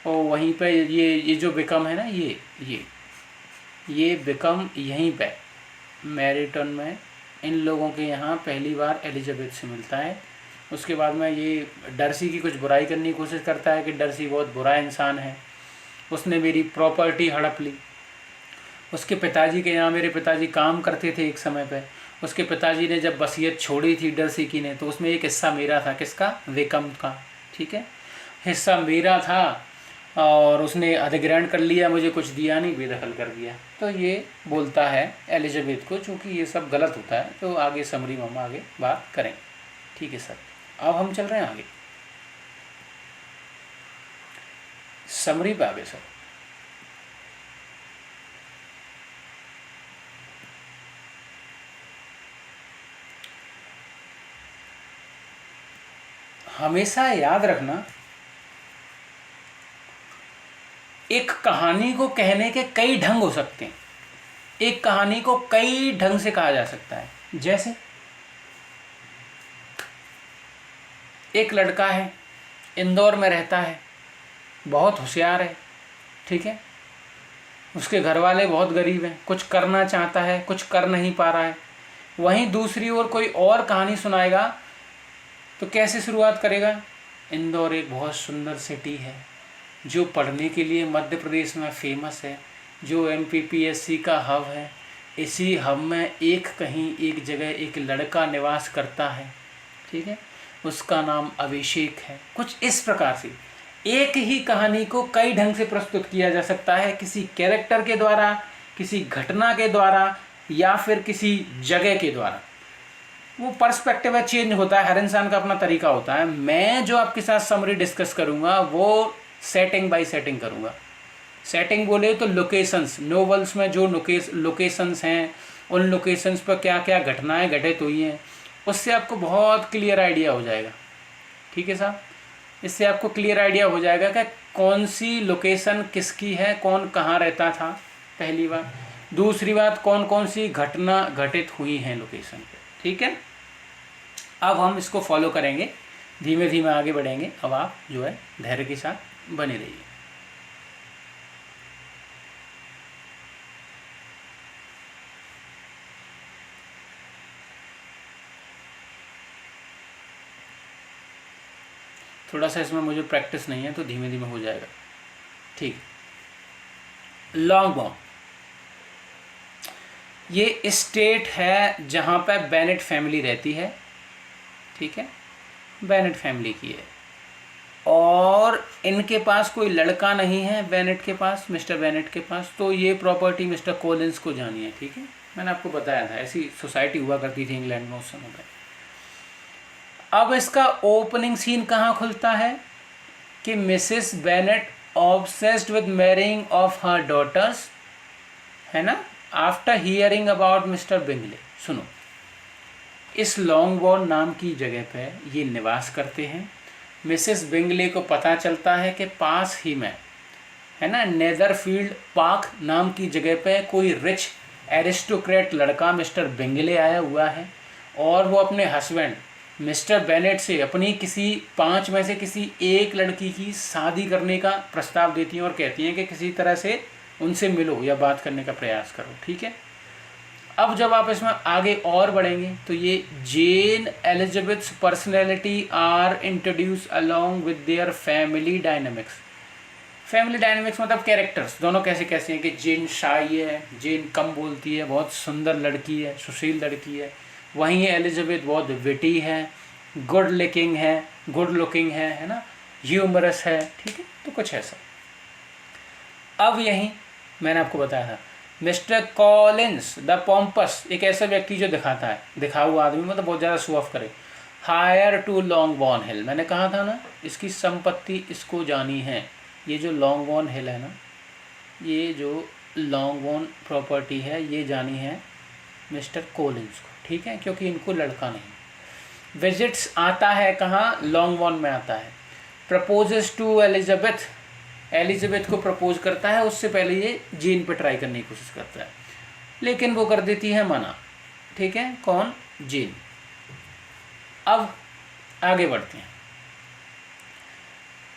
और वहीं पे ये जो बिकम है ना, ये बिकम यहीं पे मैरीटन में इन लोगों के यहाँ पहली बार एलिजाबेथ से मिलता है। उसके बाद में ये डर्सी की कुछ बुराई करने की कोशिश करता है कि डर्सी बहुत बुरा इंसान है, उसने मेरी प्रॉपर्टी हड़प ली। उसके पिताजी के यहाँ, मेरे पिताजी काम करते थे एक समय पे, उसके पिताजी ने जब वसीयत छोड़ी थी डर्सी की ने, तो उसमें एक हिस्सा मेरा था। किसका? विकम का, ठीक है, हिस्सा मेरा था, और उसने अधिग्रहण कर लिया, मुझे कुछ दिया नहीं, बेदखल कर दिया। तो ये बोलता है एलिजाबेथ को, चूँकि ये सब गलत होता है, तो आगे समरी में हम आगे बात करें, ठीक है सर। अब हम चल रहे हैं आगे समरी पे आगे सर। हमेशा याद रखना, एक कहानी को कहने के कई ढंग हो सकते हैं, एक कहानी को कई ढंग से कहा जा सकता है। जैसे एक लड़का है, इंदौर में रहता है, बहुत होशियार है, ठीक है, उसके घर वाले बहुत गरीब हैं, कुछ करना चाहता है, कुछ कर नहीं पा रहा है। वहीं दूसरी ओर कोई और कहानी सुनाएगा तो कैसे शुरुआत करेगा? इंदौर एक बहुत सुंदर सिटी है, जो पढ़ने के लिए मध्य प्रदेश में फेमस है, जो MPPSC का हब है, इसी हब में एक कहीं एक जगह एक लड़का निवास करता है, ठीक है, उसका नाम अभिषेक है। कुछ इस प्रकार से एक ही कहानी को कई ढंग से प्रस्तुत किया जा सकता है, किसी कैरेक्टर के द्वारा, किसी घटना के द्वारा, या फिर किसी जगह के द्वारा। वो पर्सपेक्टिव है, चेंज होता है, हर इंसान का अपना तरीका होता है। मैं जो आपके साथ समरी डिस्कस करूँगा वो सेटिंग बाय सेटिंग करूँगा। सेटिंग बोले तो लोकेशंस, नोवेल्स में जो लोकेशंस हैं, उन लोकेशंस पर क्या क्या घटनाएं घटित हुई हैं, उससे आपको बहुत क्लियर आइडिया हो जाएगा। ठीक है साहब, इससे आपको क्लियर आइडिया हो जाएगा कि कौन सी लोकेशन किसकी है, कौन कहाँ रहता था, पहली बात। दूसरी बात, कौन कौन सी घटना घटित हुई हैं लोकेशन पे। ठीक है, अब हम इसको फॉलो करेंगे, धीमे धीमे आगे बढ़ेंगे। अब आप जो है धैर्य के साथ बने रहिए। थोड़ा सा इसमें मुझे प्रैक्टिस नहीं है तो धीमे धीमे हो जाएगा। ठीक, लॉन्गबॉर्न ये स्टेट है जहाँ पर बेनेट फैमिली रहती है। ठीक है, बेनेट फैमिली की है, और इनके पास कोई लड़का नहीं है बेनेट के पास, मिस्टर बेनेट के पास। तो ये प्रॉपर्टी मिस्टर कॉलिंस को जानी है। ठीक है, मैंने आपको बताया था ऐसी सोसाइटी हुआ करती थी इंग्लैंड में उस समय पर। अब इसका ओपनिंग सीन कहाँ खुलता है कि Mrs Bennet obsessed with marrying off her daughters, है ना, after hearing about Mr Bingley. सुनो, इस लॉन्गबॉर्न नाम की जगह पे ये निवास करते हैं। मिसेस बिंगले को पता चलता है कि पास ही में, है ना, नेदरफील्ड पार्क नाम की जगह पे कोई रिच एरिस्टोक्रेट लड़का मिस्टर बिंगले आया हुआ है, और वो अपने हस्बैंड मिस्टर बेनेट से अपनी किसी 5 में से किसी एक लड़की की शादी करने का प्रस्ताव देती हैं और कहती हैं कि किसी तरह से उनसे मिलो या बात करने का प्रयास करो। ठीक है, अब जब आप इसमें आगे और बढ़ेंगे तो ये Jane Elizabeth's personality are introduce along with their family dynamics. Family dynamics मतलब कैरेक्टर्स दोनों कैसे कैसे हैं कि जेन शाई है, जेन कम बोलती है, बहुत सुंदर लड़की है, सुशील लड़की है। वहीं एलिजाबेथ बहुत विटी है, गुड लुकिंग है ना, ह्यूमरस है। ठीक है, तो कुछ ऐसा। अब यहीं मैंने आपको बताया था मिस्टर कॉलिंस द पॉम्पस एक ऐसा व्यक्ति जो दिखाता है, दिखा हुआ आदमी, मतलब बहुत ज़्यादा शो ऑफ करे, हायर टू लॉन्गबॉर्न हिल। मैंने कहा था ना इसकी संपत्ति इसको जानी है। ये जो लॉन्गबॉर्न हिल है ना, ये जो लॉन्गबॉर्न प्रॉपर्टी है ये जानी है मिस्टर कॉलिंस को। ठीक है, क्योंकि इनको लड़का नहीं। विजिट्स आता है कहाँ, लॉन्गबॉर्न में आता है। प्रपोजेस टू एलिजाबेथ, एलिजाबेथ को प्रपोज करता है। उससे पहले ये जीन पे ट्राई करने की कोशिश करता है, लेकिन वो कर देती है मना। ठीक है, कौन, जीन। अब आगे बढ़ते हैं।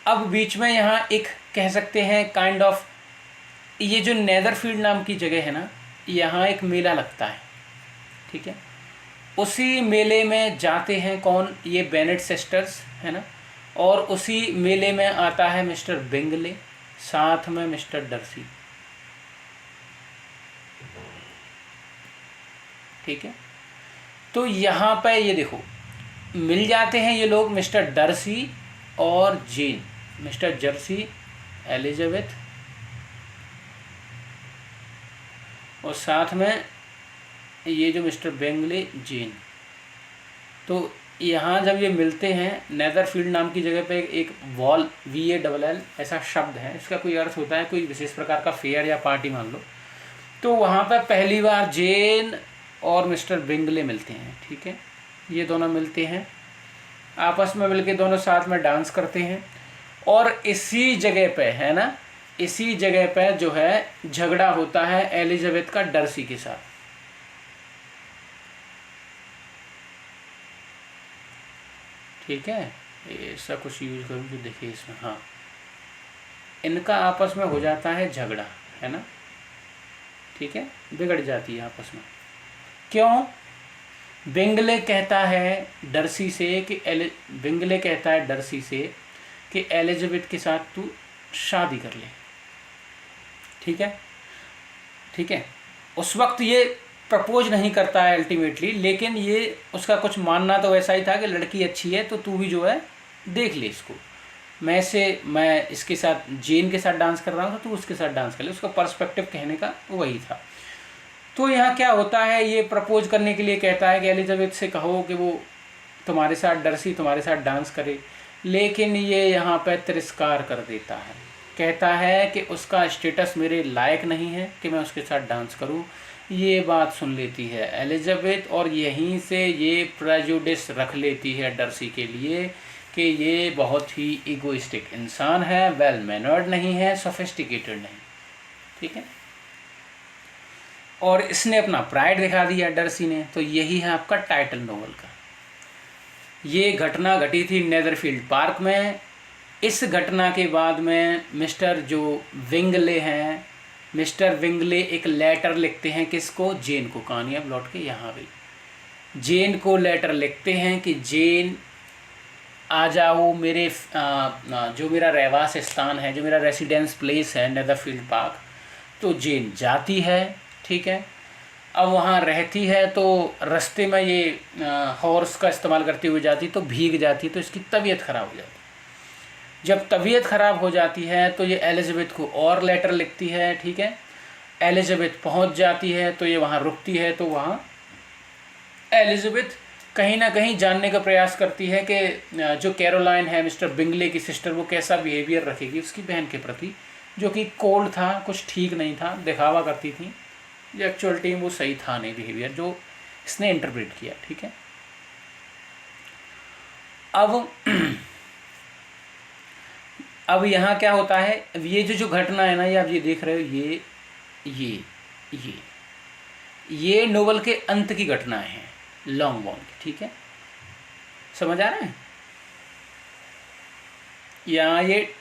अब बीच में यहाँ एक कह सकते हैं काइंड ऑफ, ये जो नेदरफील्ड नाम की जगह है ना, यहाँ एक मेला लगता है। ठीक है, उसी मेले में जाते हैं कौन, ये बेनेट सिस्टर्स, है ना, और उसी मेले में आता है मिस्टर बिंगले, साथ में मिस्टर डर्सी। ठीक है, तो यहाँ पे ये देखो मिल जाते हैं ये लोग, मिस्टर डर्सी और जेन, मिस्टर जर्सी एलिजाबेथ, और साथ में ये जो मिस्टर बिंगले जेन। तो यहाँ जब ये मिलते हैं, नेदरफील्ड नाम की जगह पे एक वॉल, VALL ऐसा शब्द है, इसका कोई अर्थ होता है कोई विशेष प्रकार का फेयर या पार्टी मान लो। तो वहाँ पर पहली बार जेन और मिस्टर बिंगले मिलते हैं। ठीक है, ये दोनों मिलते हैं, आपस में मिलके दोनों साथ में डांस करते हैं, और इसी जगह पे, है ना, इसी जगह पे जो है झगड़ा होता है एलिजाबेथ का डर्सी के साथ। ठीक है, ऐसा कुछ यूज करूँ तो देखिए इसमें, हाँ, इनका आपस में हो जाता है झगड़ा, है ना। ठीक है, बिगड़ जाती है आपस में। क्यों, बिंगले कहता है डर्सी से कि बिंगले कहता है डर्सी से कि एलिजाबेथ के साथ तू शादी कर ले। ठीक है, ठीक है, उस वक्त ये प्रपोज नहीं करता है अल्टीमेटली, लेकिन ये उसका कुछ मानना तो वैसा ही था कि लड़की अच्छी है तो तू भी जो है देख ले इसको, मैं इसके साथ जेन के साथ डांस कर रहा हूँ तो तू उसके साथ डांस कर ले, उसका पर्सपेक्टिव कहने का वही था। तो यहाँ क्या होता है, ये प्रपोज करने के लिए कहता है कि एलिजाबेथ से कहो कि वो तुम्हारे साथ, डर्सी तुम्हारे साथ डांस करे, लेकिन ये यहाँ पर तिरस्कार कर देता है, कहता है कि उसका स्टेटस मेरे लायक नहीं है कि मैं उसके साथ डांस करूँ। ये बात सुन लेती है एलिजाबेथ और यहीं से ये प्रेजुडिस रख लेती है डर्सी के लिए कि ये बहुत ही इगोइस्टिक इंसान है, वेल मैनर्ड नहीं है, सोफिस्टिकेटेड नहीं, ठीक है, और इसने अपना प्राइड दिखा दिया डर्सी ने। तो यही है आपका टाइटल नोवेल का। ये घटना घटी थी नेदरफील्ड पार्क में। इस घटना के बाद में मिस्टर जो विंगले हैं, मिस्टर विंगले एक लेटर लिखते हैं किसको, जेन को। कहानी अब लौट के यहाँ गई। जेन को लेटर लिखते हैं कि जेन आ जाओ मेरे जो मेरा रहवास स्थान है, जो मेरा रेसिडेंस प्लेस है नेदरफील्ड पार्क। तो जेन जाती है, ठीक है। अब वहाँ रहती है तो रास्ते में ये हॉर्स का इस्तेमाल करते हुए जाती तो भीग जाती, तो इसकी तबीयत ख़राब हो जाती। जब तबीयत ख़राब हो जाती है तो ये एलिजाबेथ को और लेटर लिखती है, ठीक है। एलिजाबेथ पहुँच जाती है तो ये वहाँ रुकती है। तो वहाँ एलिजाबेथ कहीं ना कहीं जानने का प्रयास करती है कि जो कैरोलाइन है मिस्टर बिंगले की सिस्टर, वो कैसा बिहेवियर रखेगी उसकी बहन के प्रति, जो कि कोल्ड था, कुछ ठीक नहीं था, दिखावा करती थी, जो एक्चुअलिटी में वो सही था नहीं बिहेवियर, जो इसने इंटरप्रेट किया, ठीक है। अब यहाँ क्या होता है, ये जो घटना है ना, ये आप ये देख रहे हो, ये नोवेल के अंत की घटनाएं हैं, लॉन्गबॉर्न की, ठीक है, समझ आ रहा है। यहाँ ये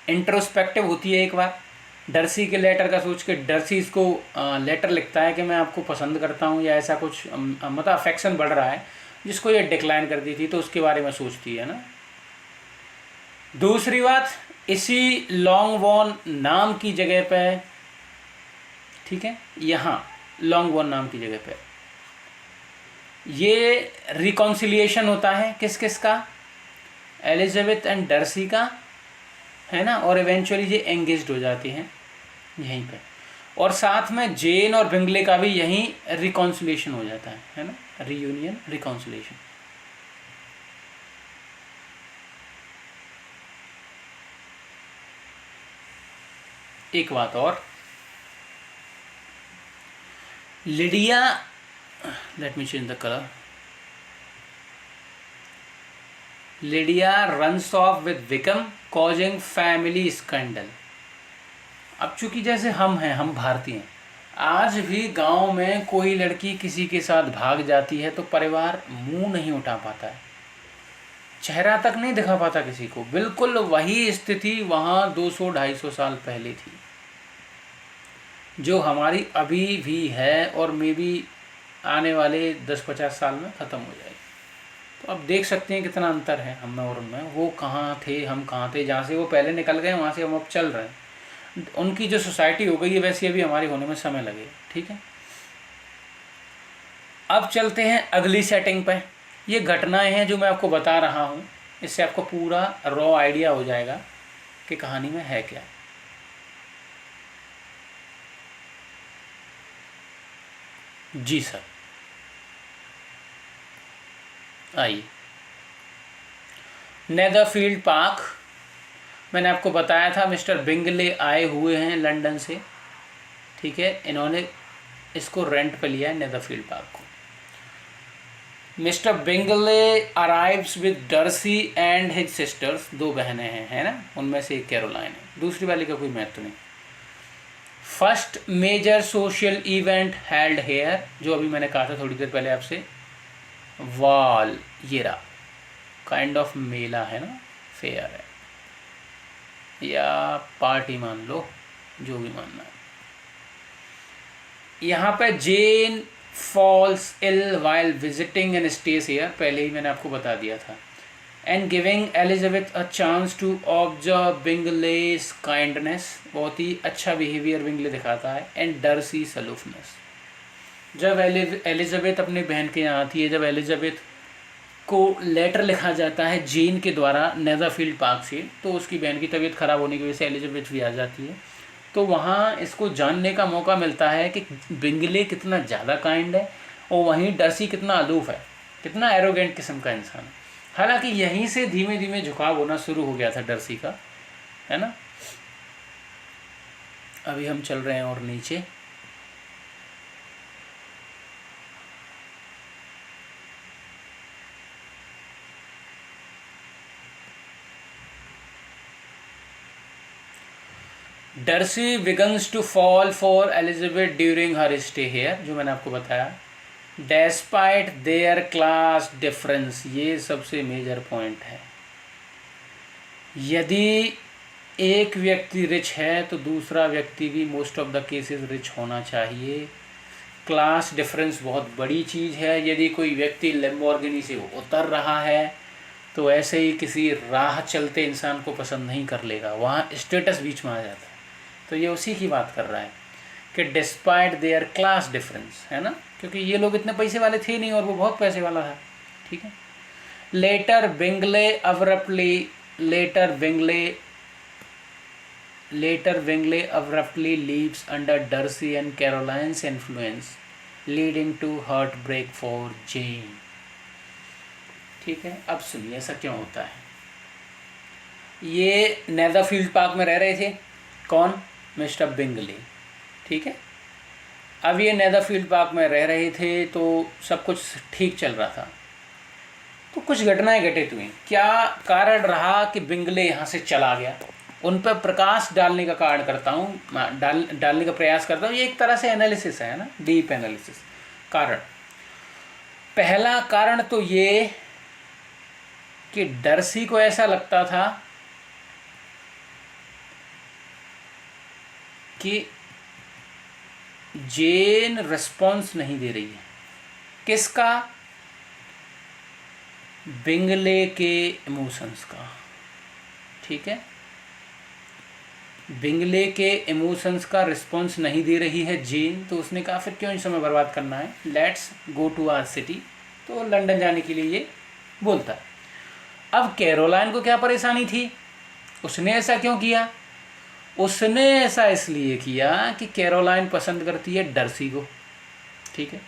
इंट्रोस्पेक्टिव होती है। एक बार डर्सी के लेटर का सोच के डर्सी इसको लेटर लिखता है कि मैं आपको पसंद करता हूँ, या ऐसा कुछ मतलब अफेक्शन बढ़ रहा है, जिसको ये डिक्लाइन करती थी, तो उसके बारे में सोचती है ना। दूसरी बात, इसी लॉन्गबॉर्न नाम की जगह पे, ठीक है, यहाँ लॉन्गबॉर्न नाम की जगह पे ये रिकॉन्सिलिएशन होता है किस किस का, एलिजाबेथ एंड डर्सी का, है ना, और इवेंचुअली ये एंगेज्ड हो जाती हैं यहीं पे, और साथ में जेन और बिंगले का भी यहीं रिकॉन्सिलिएशन हो जाता है ना, रीयूनियन, रिकॉन्सिलिएशन। एक बात और, Lydia, let me change the colour, Lydia runs off with Wickham causing family scandal. अब चूंकि जैसे हम हैं, हम भारतीय हैं, आज भी गांव में कोई लड़की किसी के साथ भाग जाती है तो परिवार मुंह नहीं उठा पाता है, चेहरा तक नहीं दिखा पाता किसी को। बिल्कुल वही स्थिति वहाँ 200-250 साल पहले थी, जो हमारी अभी भी है, और मे बी आने वाले 10-50 साल में ख़त्म हो जाएगी। तो अब देख सकते हैं कितना अंतर है हम में और उनमें। वो कहाँ थे, हम कहाँ थे, जहाँ से वो पहले निकल गए वहाँ से हम अब चल रहे हैं। उनकी जो सोसाइटी हो गई है वैसे अभी हमारी होने में समय लगेगा, ठीक है। अब चलते हैं अगली सेटिंग पे। ये घटनाएं हैं जो मैं आपको बता रहा हूँ, इससे आपको पूरा रॉ आइडिया हो जाएगा कि कहानी में है क्या। जी सर, आइए। नेदरफील्ड पार्क, मैंने आपको बताया था मिस्टर बिंगले आए हुए हैं लंदन से, ठीक है। इन्होंने इसको रेंट पे लिया है नेदरफील्ड पार्क को। Mister Bingley arrives with Darcy and his sisters, 2 बहनें हैं, है ना, उनमें से एक कैरोलाइन है, दूसरी वाली का कोई महत्व नहीं। First major social event held here, जो अभी मैंने कहा था थोड़ी देर पहले आपसे, वाल येरा काइंड ऑफ मेला है ना, फेयर है या पार्टी मान लो, जो भी मानना है। यहाँ पे Jane falls ill while visiting and stays here, पहले ही मैंने आपको बता दिया था, and giving Elizabeth a chance to observe Bingley's kindness, बहुत ही अच्छा बिहेवियर बिंगले दिखाता है, एंड डर्सी सलूफनेस। जब एलिजाबेथ अपनी बहन के यहाँ आती है, जब एलिजाबेथ को लेटर लिखा जाता है जेन के द्वारा नेदरफील्ड पार्क से, तो उसकी बहन की तबीयत ख़राब होने की वजह से एलिजाबेथ भी आ जाती है। तो वहाँ इसको जानने का मौका मिलता है कि बिंगले कितना ज़्यादा काइंड है और वहीं डर्सी कितना अलूफ है, कितना एरोगेंट किस्म का इंसान है। हालांकि यहीं से धीमे धीमे झुकाव होना शुरू हो गया था डर्सी का, है ना। अभी हम चल रहे हैं और नीचे। Darcy begins to fall for Elizabeth during her stay here, जो मैंने आपको बताया। डेस्पाइट देयर क्लास डिफरेंस, ये सबसे मेजर पॉइंट है। यदि एक व्यक्ति रिच है तो दूसरा व्यक्ति भी most of the cases rich होना चाहिए। क्लास डिफरेंस बहुत बड़ी चीज़ है। यदि कोई व्यक्ति लैम्बोर्गिनी से उतर रहा है तो ऐसे ही किसी राह चलते इंसान को पसंद नहीं कर लेगा, वहाँ स्टेटस बीच में आ जाता है। तो ये उसी की बात कर रहा है कि डिस्पाइट देयर क्लास डिफरेंस, है ना, क्योंकि ये लोग इतने पैसे वाले थे नहीं और वो बहुत पैसे वाला था, ठीक है। Later Bingley abruptly leaves under Darcy and Caroline's influence leading to heartbreak for Jane. ठीक है, अब सुनिए ऐसा क्यों होता है। ये नेदरफील्ड पार्क में रह रहे थे, कौन, मिस्टर बिंगले, ठीक है। अब ये नेदरफील्ड पार्क में रह रहे थे तो सब कुछ ठीक चल रहा था, तो कुछ घटनाएं घटित हुई। क्या कारण रहा कि बिंगले यहाँ से चला गया, उन पर प्रकाश डालने का कारण करता हूँ, डालने का प्रयास करता हूँ। ये एक तरह से एनालिसिस है ना, डीप एनालिसिस। कारण, पहला कारण तो ये कि डर्सी को ऐसा लगता था कि जेन रिस्पॉन्स नहीं दे रही है। किसका, बिंगले के इमोशंस का, ठीक है। बिंगले के इमोशंस का रिस्पॉन्स नहीं दे रही है जेन, तो उसने कहा फिर क्यों समय बर्बाद करना है, let's go to our city. तो लंदन जाने के लिए ये बोलता है। अब कैरोलाइन को क्या परेशानी थी, उसने ऐसा क्यों किया, उसने ऐसा इसलिए किया कि कैरोलाइन पसंद करती है डर्सी को, ठीक है।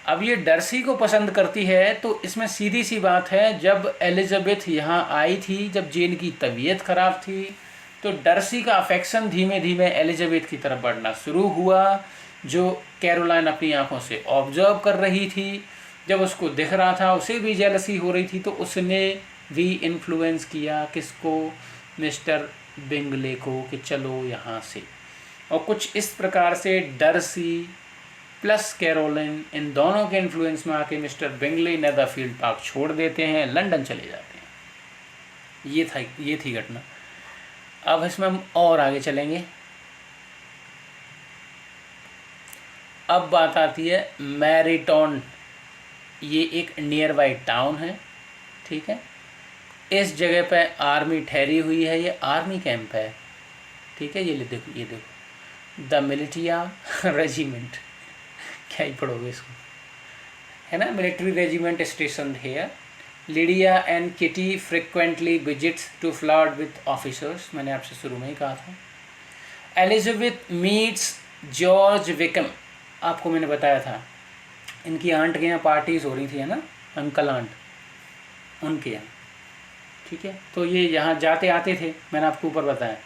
अब ये डर्सी को पसंद करती है तो इसमें सीधी सी बात है, जब एलिजाबेथ यहाँ आई थी, जब जेन की तबीयत खराब थी, तो डर्सी का अफेक्शन धीमे धीमे एलिजाबेथ की तरफ बढ़ना शुरू हुआ, जो कैरोलाइन अपनी आंखों से ऑब्जर्व कर रही थी। जब उसको दिख रहा था, उसे भी जेलसी हो रही थी, तो उसने भी इन्फ्लुएंस किया किसको, मिस्टर बिंगले को, कि चलो यहाँ से। और कुछ इस प्रकार से डर्सी प्लस कैरोलिन, इन दोनों के इन्फ्लुएंस में आके मिस्टर बिंगले नेदरफील्ड पार्क छोड़ देते हैं, लंदन चले जाते हैं। ये थी घटना। अब इसमें हम और आगे चलेंगे। अब बात आती है मैरीटॉन, ये एक नियर बाई टाउन है, ठीक है। इस जगह पे आर्मी ठहरी हुई है, ये आर्मी कैंप है, ठीक है। ये देखो द मिलिटिया रेजिमेंट, क्या ही पढ़ोगे इसको, है ना, मिलिट्री रेजिमेंट स्टेशन है। Lydia and Kitty frequently visits to flirt with officers, मैंने आपसे शुरू में ही कहा था। एलिजाबेथ मीट्स जॉर्ज विकम, आपको मैंने बताया था इनकी आंट के यहाँ पार्टीज हो रही थी, है ना, अंकल आंट उनके यहाँ, ठीक है। तो ये यहाँ जाते आते थे, मैंने आपको ऊपर बताया।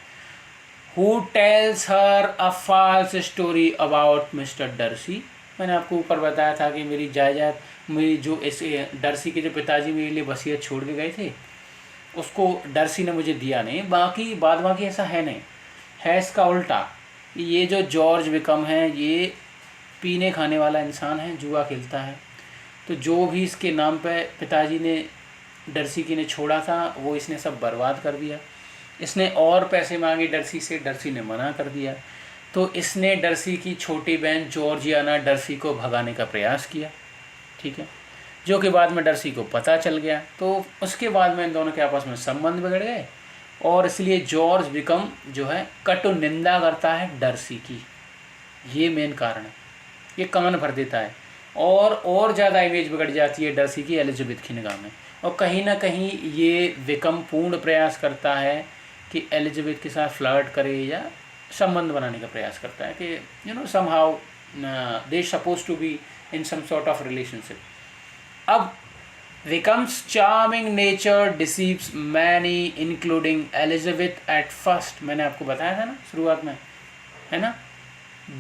Who tells her a false story about Mr Darcy, मैंने आपको ऊपर बताया था कि मेरी जायदाद, मेरी जो इस डर्सी के जो पिताजी मेरे लिए वसीयत छोड़ के गए थे, उसको डर्सी ने मुझे दिया नहीं। बाद बाकी ऐसा है नहीं, है इसका उल्टा। ये जो जॉर्ज विकम है, ये पीने खाने वाला इंसान है, जुआ खेलता है। तो जो भी इसके नाम पे पिताजी ने डर्सी की ने छोड़ा था, वो इसने सब बर्बाद कर दिया। इसने और पैसे मांगे डर्सी से, डर्सी ने मना कर दिया। तो इसने डर्सी की छोटी बहन जॉर्जियाना डर्सी को भगाने का प्रयास किया, ठीक है, जो कि बाद में डर्सी को पता चल गया। तो उसके बाद में इन दोनों के आपस में संबंध बिगड़ गए, और इसलिए जॉर्ज विकम जो है कटु निंदा करता है डर्सी की, ये मेन कारण है। ये कान भर देता है और ज़्यादा इमेज बिगड़ जाती है डर्सी की एलिजाबेथ की निगाह में। और कहीं ना कहीं ये विकम पूर्ण प्रयास करता है कि एलिजाबेथ के साथ फ्लर्ट करे या संबंध बनाने का प्रयास करता है कि somehow they suppose to be in some sort of relationship. अब Wickham's charming nature deceives many including Elizabeth at first. मैंने आपको बताया था ना शुरुआत में, है ना,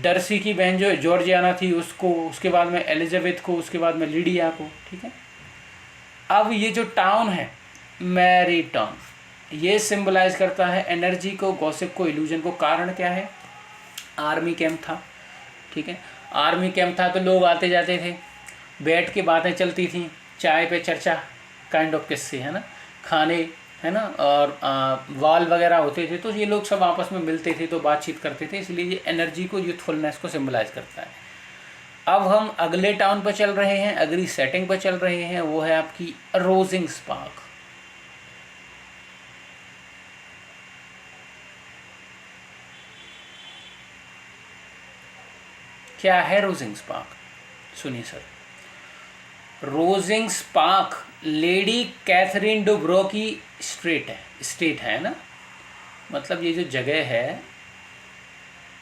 डर्सी की बहन जो जॉर्जियाना थी उसको, उसके बाद में एलिजाबेथ को, उसके बाद में लिडिया को, ठीक है। अब ये जो टाउन है मैरी टाउन, ये सिंबलाइज करता है एनर्जी को, गॉसिप को, इल्यूजन को। कारण क्या है? आर्मी कैंप था, ठीक है। आर्मी कैंप था तो लोग आते जाते थे, बैठ के बातें चलती थी, चाय पे चर्चा काइंड ऑफ किस्से, है ना, खाने, है ना, और वाल वगैरह होते थे, तो ये लोग सब आपस में मिलते थे तो बातचीत करते थे, इसलिए ये एनर्जी को, यूथफुलनेस को सिंबलाइज करता है। अब हम अगले टाउन पर चल रहे हैं, अगली सेटिंग पर चल रहे हैं, वो है आपकी रोजिंग स्पार्क। क्या है रोजिंग स्पार्क? सुनिए sir, Rosings Park Lady Catherine de Bourgh की स्टेट है ना, मतलब ये जो जगह है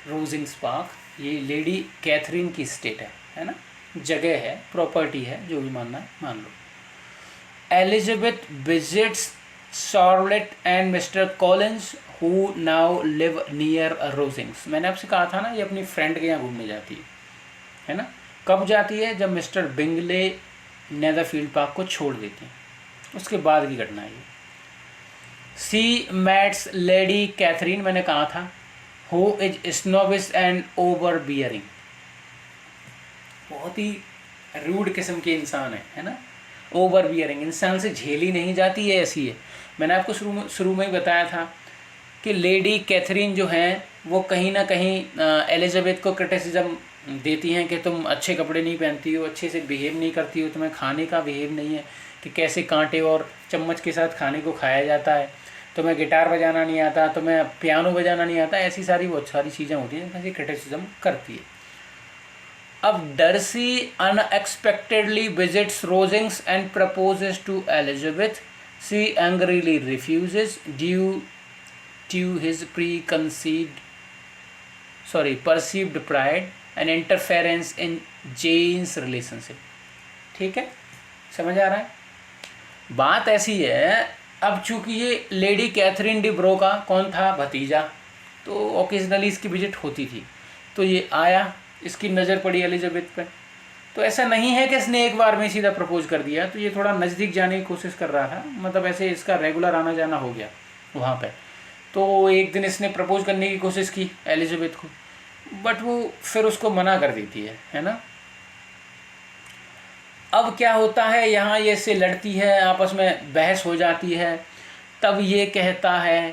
रोजिंग स्पार्क, ये लेडी कैथरीन की स्टेट है ना, जगह है, प्रॉपर्टी है, जो भी मानना है मान लो। Elizabeth visits Charlotte and Mr Collins who now live near Rosings. मैंने आपसे कहा था ना ये अपनी फ्रेंड के यहाँ घूमने जाती है ना। कब जाती है? जब मिस्टर बिंगले नेदरफील्ड पार्क को छोड़ देते हैं, उसके बाद की घटना है ये। सी मैट्स लेडी कैथरीन, मैंने कहा था, who is snobbish and over bearing, बहुत ही रूड किस्म के इंसान है ना। ओवर बियरिंग, इंसान से झेली नहीं जाती है, ऐसी है। मैंने आपको शुरू में ही बताया था कि लेडी कैथरीन जो हैं वो कहीं ना कहीं एलिजाबेथ को क्रिटिसिज्म देती हैं कि तुम अच्छे कपड़े नहीं पहनती हो, अच्छे से बिहेव नहीं करती हो, तुम्हें खाने का बिहेव नहीं है कि कैसे कांटे और चम्मच के साथ खाने को खाया जाता है, तुम्हें गिटार बजाना नहीं आता, तुम्हें पियानो बजाना नहीं आता, ऐसी सारी बहुत सारी चीज़ें होती हैं जिनका क्रिटिसिज्म करती है। अब Darcy unexpectedly visits Rosings and proposes to Elizabeth. She angrily refuses due to his perceived pride and interference in Jane's relationship. ठीक है, समझ आ रहा है? बात ऐसी है, अब चूंकि ये लेडी कैथरीन डिब्रो का कौन था? भतीजा, तो ओकेजनली इसकी विजिट होती थी, तो ये आया, इसकी नज़र पड़ी एलिजाबेथ पे, तो ऐसा नहीं है कि इसने एक बार में सीधा प्रपोज कर दिया, तो ये थोड़ा नज़दीक जाने की कोशिश कर रहा था, मतलब ऐसे इसका रेगुलर आना जाना हो गया वहाँ पे। तो एक दिन इसने प्रपोज करने की कोशिश की एलिजाबेथ को, बट वो फिर उसको मना कर देती है ना। अब क्या होता है, यहाँ ये से लड़ती है, आपस में बहस हो जाती है, तब ये कहता है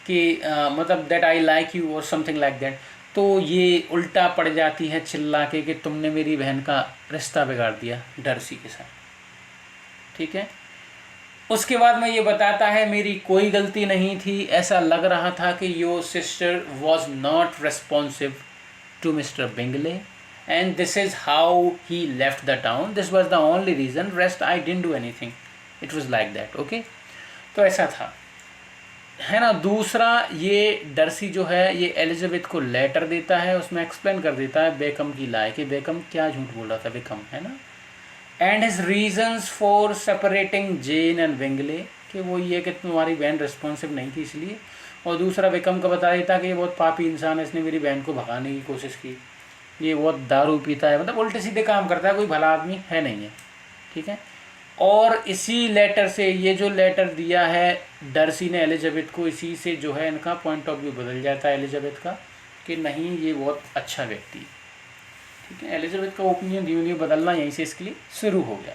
कि मतलब दैट आई लाइक यू और समथिंग लाइक दैट, तो ये उल्टा पड़ जाती है चिल्ला के कि तुमने मेरी बहन का रिश्ता बिगाड़ दिया डर्सी के साथ। ठीक है, उसके बाद में ये बताता है मेरी कोई गलती नहीं थी, ऐसा लग रहा था कि your sister was not responsive to Mr Bingley and this is how he left the town, this was the only reason, rest I didn't do anything, it was like that, okay। तो ऐसा था, है ना। दूसरा, ये Darcy जो है ये एलिजाबेथ को लेटर देता है, उसमें एक्सप्लेन कर देता है बेकम की लाए कि बेकम क्या झूठ बोल रहा था बेकम, है ना, and his reasons for separating Jane and Bingley, कि वो ये कि तुम्हारी बहन रिस्पॉन्सिव नहीं थी इसलिए। और दूसरा बेकम का बता देता कि ये बहुत पापी इंसान है, इसने मेरी बहन को भगाने की कोशिश की, ये बहुत दारू पीता है, मतलब उल्टे सीधे काम करता है, कोई भला आदमी है नहीं है। ठीक है, और इसी लेटर से, ये जो लेटर दिया है डर्सी ने एलिजाबेथ को, इसी से जो है इनका पॉइंट ऑफ व्यू बदल जाता है एलिजाबेथ का, कि नहीं ये बहुत अच्छा व्यक्ति है। ठीक है, एलिजाबेथ का ओपिनियन धीरे धीरे बदलना यहीं से इसके लिए शुरू हो गया।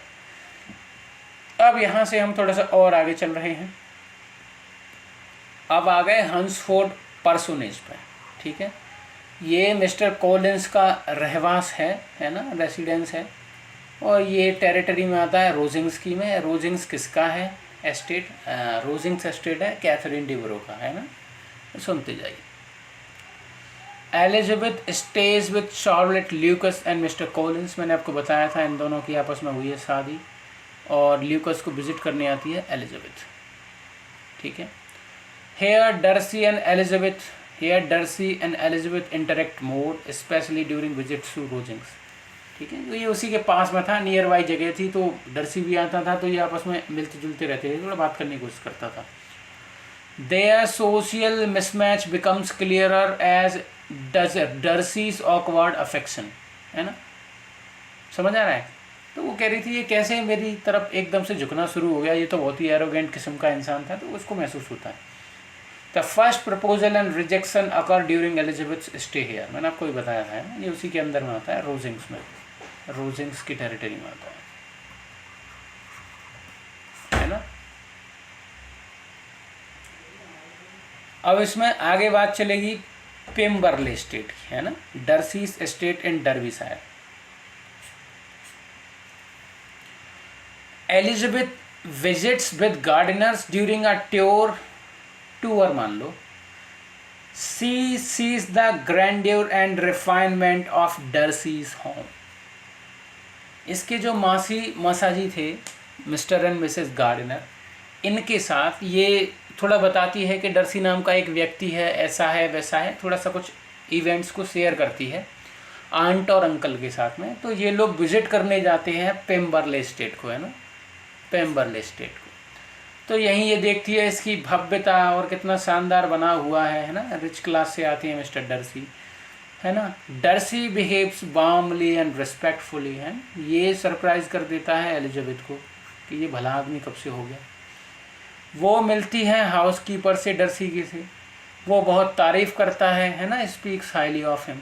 अब यहाँ से हम थोड़ा सा और आगे चल रहे हैं, अब आ गए हंसफोर्ड पर्सोनेज पर। ठीक है, ये मिस्टर कॉलिंस का रहवास है ना, रेसिडेंस है, और ये टेरिटरी में आता है रोजिंग्स की में। रोजिंग्स किसका है? एस्टेट, रोजिंग्स एस्टेट है कैथरीन डिब्रो का, है ना। सुनते जाइए। Elizabeth stage with Charlotte Lucas and Mr Collins. मैंने आपको बताया था इन दोनों की आपस में हुई है शादी, और ल्यूकस को विजिट करने आती है एलिजाबेथ, ठीक है। Here Darcy and Elizabeth interact more specially during visit to Rosings, ठीक है। तो ये उसी के पास में था, नियर बाई जगह थी, तो डर्सी भी आता था, तो ये आपस में मिलते जुलते रहते थे, थोड़ा बात करने की कोशिश करता था। Their social mismatch becomes clearer as Darcy's awkward affection, है ना, समझ आ रहा है। तो वो कह रही थी ये कैसे मेरी तरफ एकदम से झुकना शुरू हो गया, ये तो बहुत ही एरोगेंट किस्म का इंसान था, तो उसको महसूस होता है। The first proposal and rejection occur during Elizabeth stay here, मैंने आपको भी बताया था, ये उसी के अंदर में आता है, रोजिंग्स में, रोजिंग्स की टेरिटरी में आता है ना। अब इसमें आगे बात चलेगी पेम्बरले स्टेट की, है ना, Darcy's estate in Derbyshire. Elizabeth visits with Gardiners during a tour मान लो। She sees the grandeur and refinement of Darcy's home. इसके जो मासाजी थे मिस्टर एंड मिसेस गार्डनर, इनके साथ ये थोड़ा बताती है कि डर्सी नाम का एक व्यक्ति है, ऐसा है वैसा है, थोड़ा सा कुछ इवेंट्स को शेयर करती है आंट और अंकल के साथ में। तो ये लोग विजिट करने जाते हैं पेम्बरले स्टेट को, है ना, पेम्बरले स्टेट को। तो यहीं ये देखती है इसकी भव्यता और कितना शानदार बना हुआ है ना, रिच क्लास से आती है मिस्टर डर्सी, है ना। Darcy behaves warmly and respectfully, है, ये सरप्राइज कर देता है एलिजाबेथ को कि ये भला आदमी कब से हो गया। वो मिलती है हाउसकीपर से, डर्सी की से, वो बहुत तारीफ़ करता है ना, स्पीक्स हाईली ऑफ हिम,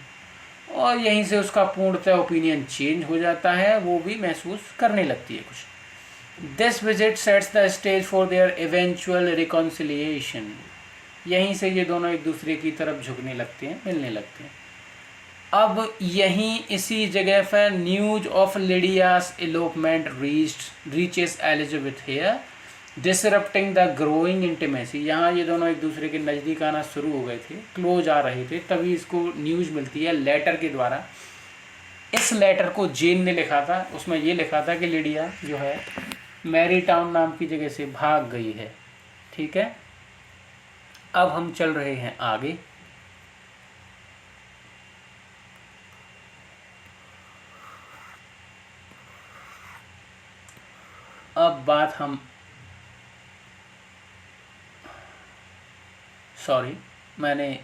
और यहीं से उसका पूर्णतः ओपिनियन चेंज हो जाता है, वो भी महसूस करने लगती है कुछ। This visit sets the stage for their eventual reconciliation. यहीं से ये दोनों एक दूसरे की तरफ झुकने लगते हैं, मिलने लगते हैं। अब यहीं इसी जगह पर news of Lydia's elopement reaches Elizabeth here disrupting the growing intimacy. यहाँ ये दोनों एक दूसरे के नज़दीक आना शुरू हो गए थे, क्लोज आ रहे थे, तभी इसको न्यूज़ मिलती है लेटर के द्वारा। इस लेटर को जेन ने लिखा था, उसमें ये लिखा था कि लिडिया जो है मैरी टाउन नाम की जगह से भाग गई है, ठीक है। अब हम चल रहे हैं आगे। अब बात हम सॉरी, मैंने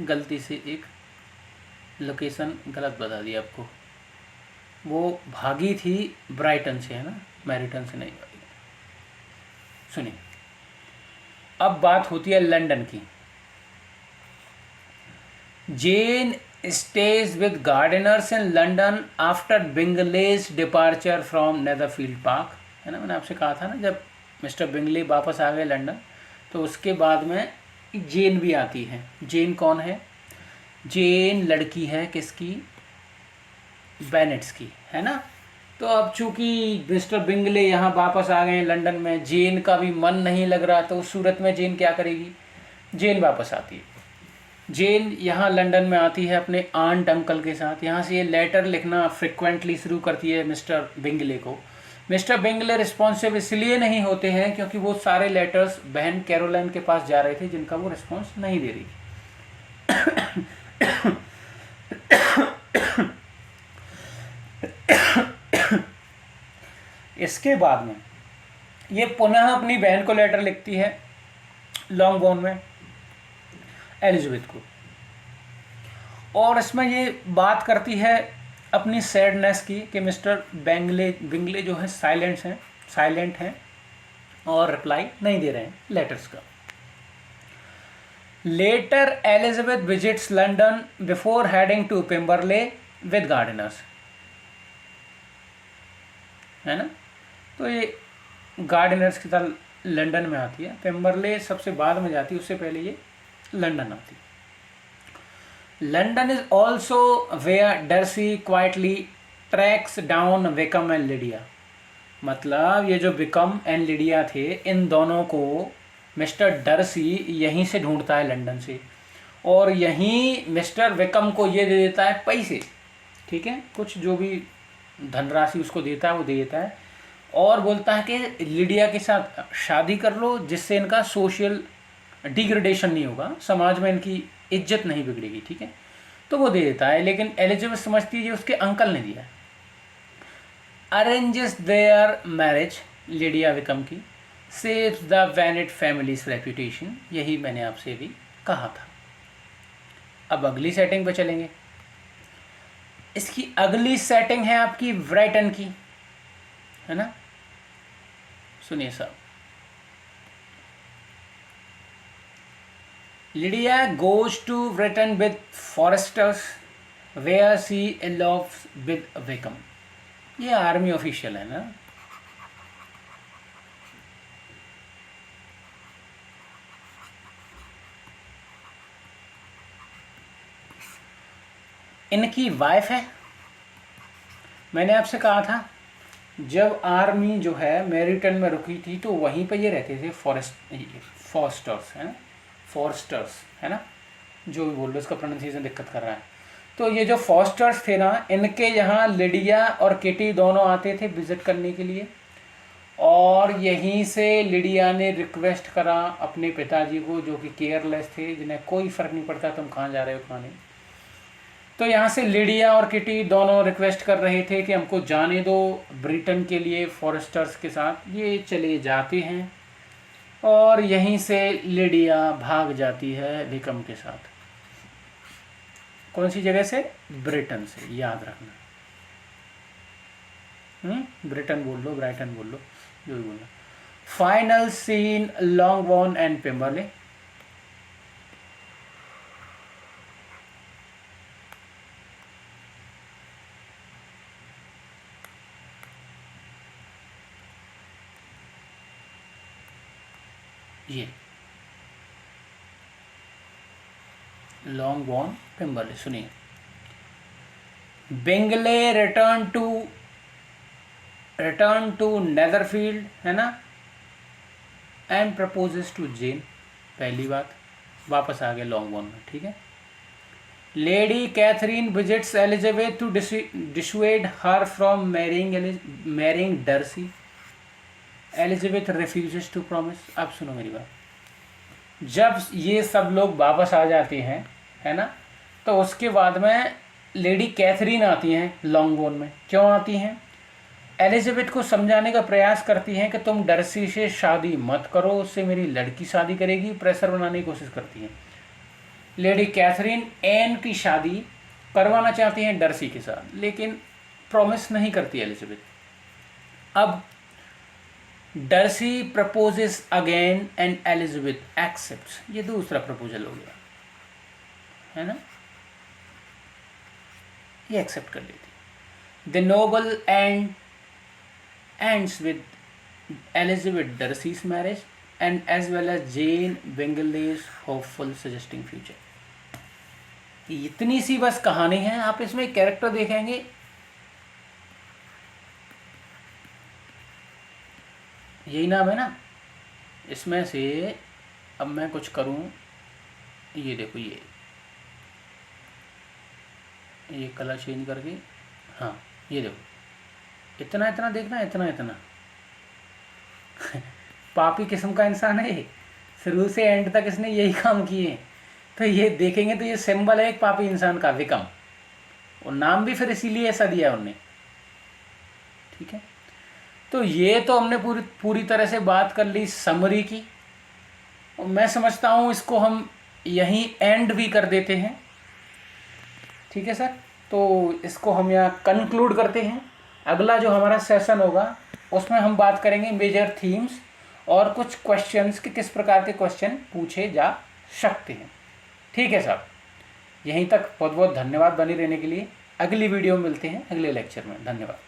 गलती से एक लोकेशन गलत बता दी आपको। वो भागी थी ब्राइटन से, है ना, मैरिटन से नहीं भागी। सुनिए, अब बात होती है लंदन की। Jane stays with Gardiners in London after Bingley's departure from Netherfield Park, है ना। मैंने आपसे कहा था ना, जब मिस्टर बिंगले वापस आ गए लंदन, तो उसके बाद में जेन भी आती है। जेन कौन है? जेन लड़की है किसकी? बेनेट्स की, है ना। तो अब चूंकि मिस्टर बिंगले यहाँ वापस आ गए लंदन में, जेन का भी मन नहीं लग रहा, तो उस सूरत में जेन क्या करेगी? जेन वापस आती है। जेन यहाँ लंदन में आती है अपने आंट अंकल के साथ। यहाँ से ये लेटर लिखना फ्रिक्वेंटली शुरू करती है मिस्टर बिंगले को। मिस्टर बिंगले रिस्पॉन्सिव इसलिए नहीं होते हैं क्योंकि वो सारे लेटर्स बहन कैरोलाइन के पास जा रहे थे, जिनका वो रिस्पॉन्स नहीं दे रही थी। इसके बाद में ये पुनः अपनी बहन को लेटर लिखती है लॉन्गबोर्न में, एलिजाबेथ को, और इसमें ये बात करती है अपनी सैडनेस की कि मिस्टर बिंगले जो है साइलेंट हैं और रिप्लाई नहीं दे रहे हैं लेटर्स का। Later Elizabeth visits London before heading to Pemberley with Gardiners, है ना। तो ये गार्डनर्स की तरह लंदन में आती है, पेम्बरले सबसे बाद में जाती है, उससे पहले ये लंदन आती है। London is also where Darcy quietly tracks down Wickham and Lydia. मतलब ये जो विकम एंड लिडिया थे, इन दोनों को मिस्टर डर्सी यहीं से ढूंढता है लंदन से, और यहीं मिस्टर विकम को ये दे देता है पैसे, ठीक है, कुछ जो भी धनराशि उसको देता है वो दे देता है, और बोलता है कि लिडिया के साथ शादी कर लो जिससे इनका सोशल डिग्रेडेशन नहीं होगा, समाज में इनकी इज्जत नहीं बिगड़ेगी, ठीक है, तो वो दे देता है। लेकिन एलिजाबेथ समझती है उसके अंकल ने दिया। Arranges their marriage, Lydia Wickham की, saves the Bennet family's reputation, यही मैंने आपसे भी कहा था। अब अगली सेटिंग पे चलेंगे। इसकी अगली सेटिंग है आपकी ब्राइटन की, है ना, सुनिए साहब। Lydia goes to Brighton with Forsters where she elopes with Wickham, ये आर्मी ऑफिशियल है ना। इनकी वाइफ है। मैंने आपसे कहा था जब आर्मी जो है मेरिटन में रुकी थी तो वहीं पे ये रहते थे, फॉरेस्टर्स है ना, फॉरेस्टर्स है ना, जो भी बोल रहे उसका प्रोनाउंसिएशन दिक्कत कर रहा है। तो ये जो फॉरेस्टर्स थे ना, इनके यहाँ लिडिया और किटी दोनों आते थे विजिट करने के लिए, और यहीं से लिडिया ने रिक्वेस्ट करा अपने पिताजी को, जो कि केयरलेस थे, जिन्हें कोई फ़र्क नहीं पड़ता तुम कहाँ जा रहे हो कहाँ नहीं। तो यहाँ से लिडिया और किटी दोनों रिक्वेस्ट कर रहे थे कि हमको जाने दो ब्रिटेन के लिए फॉरेस्टर्स के साथ। ये चले जाते हैं और यहीं से लिडिया भाग जाती है विकम के साथ। कौन सी जगह से? ब्रिटेन से, याद रखना। ब्रिटेन बोल लो, ब्राइटन बोल लो, जो भी बोलना। Final scene Longbourn and Pemberley. ये लॉन्गबोर्न पेम्बरले, सुनिए। बिंगले रिटर्न टू नेदरफील्ड, है ना, एंड प्रपोजेस टू जेन। पहली बात, वापस आ गए लॉन्गबोर्न में, ठीक है। Lady Catherine visits Elizabeth to dissuade her from marrying Darcy. Elizabeth refuses to promise. अब सुनो मेरी बात, जब ये सब लोग वापस आ जाते हैं, है ना, तो उसके बाद में लेडी कैथरीन आती हैं लॉन्गबोर्न में। क्यों आती हैं? एलिजाबेथ को समझाने का प्रयास करती हैं कि तुम डर्सी से शादी मत करो, उससे मेरी लड़की शादी करेगी, प्रेशर बनाने की कोशिश करती हैं। लेडी कैथरीन एन की शादी करवाना चाहती हैं डर्सी के साथ, लेकिन प्रॉमिस नहीं करती एलिजाबेथ। अब Darcy proposes again and Elizabeth accepts. ये दूसरा प्रपोजल हो गया, है ना, ये एक्सेप्ट कर लेती। The novel ends with Elizabeth Darcy's marriage and as well as Jane Bingley's hopeful suggesting future। इतनी सी बस कहानी है। आप इसमें कैरेक्टर देखेंगे, यही नाम है ना, इसमें से अब मैं कुछ करूं, ये देखो, ये कलर चेंज करके, हाँ ये देखो, इतना इतना देखना, इतना इतना पापी किस्म का इंसान है, शुरू से एंड तक इसने यही काम किए। तो ये देखेंगे तो ये सिंबल है एक पापी इंसान का, विकम, और नाम भी फिर इसीलिए ऐसा दिया उनने, ठीक है। तो ये तो हमने पूरी तरह से बात कर ली समरी की, और मैं समझता हूँ इसको हम यहीं एंड भी कर देते हैं, ठीक है सर। तो इसको हम यहाँ कंक्लूड करते हैं। अगला जो हमारा सेशन होगा उसमें हम बात करेंगे मेजर थीम्स और कुछ क्वेश्चंस कि किस प्रकार के क्वेश्चन पूछे जा सकते हैं, ठीक है साहब। यहीं तक बहुत बहुत धन्यवाद बने रहने के लिए। अगली वीडियो में मिलते हैं अगले लेक्चर में। धन्यवाद।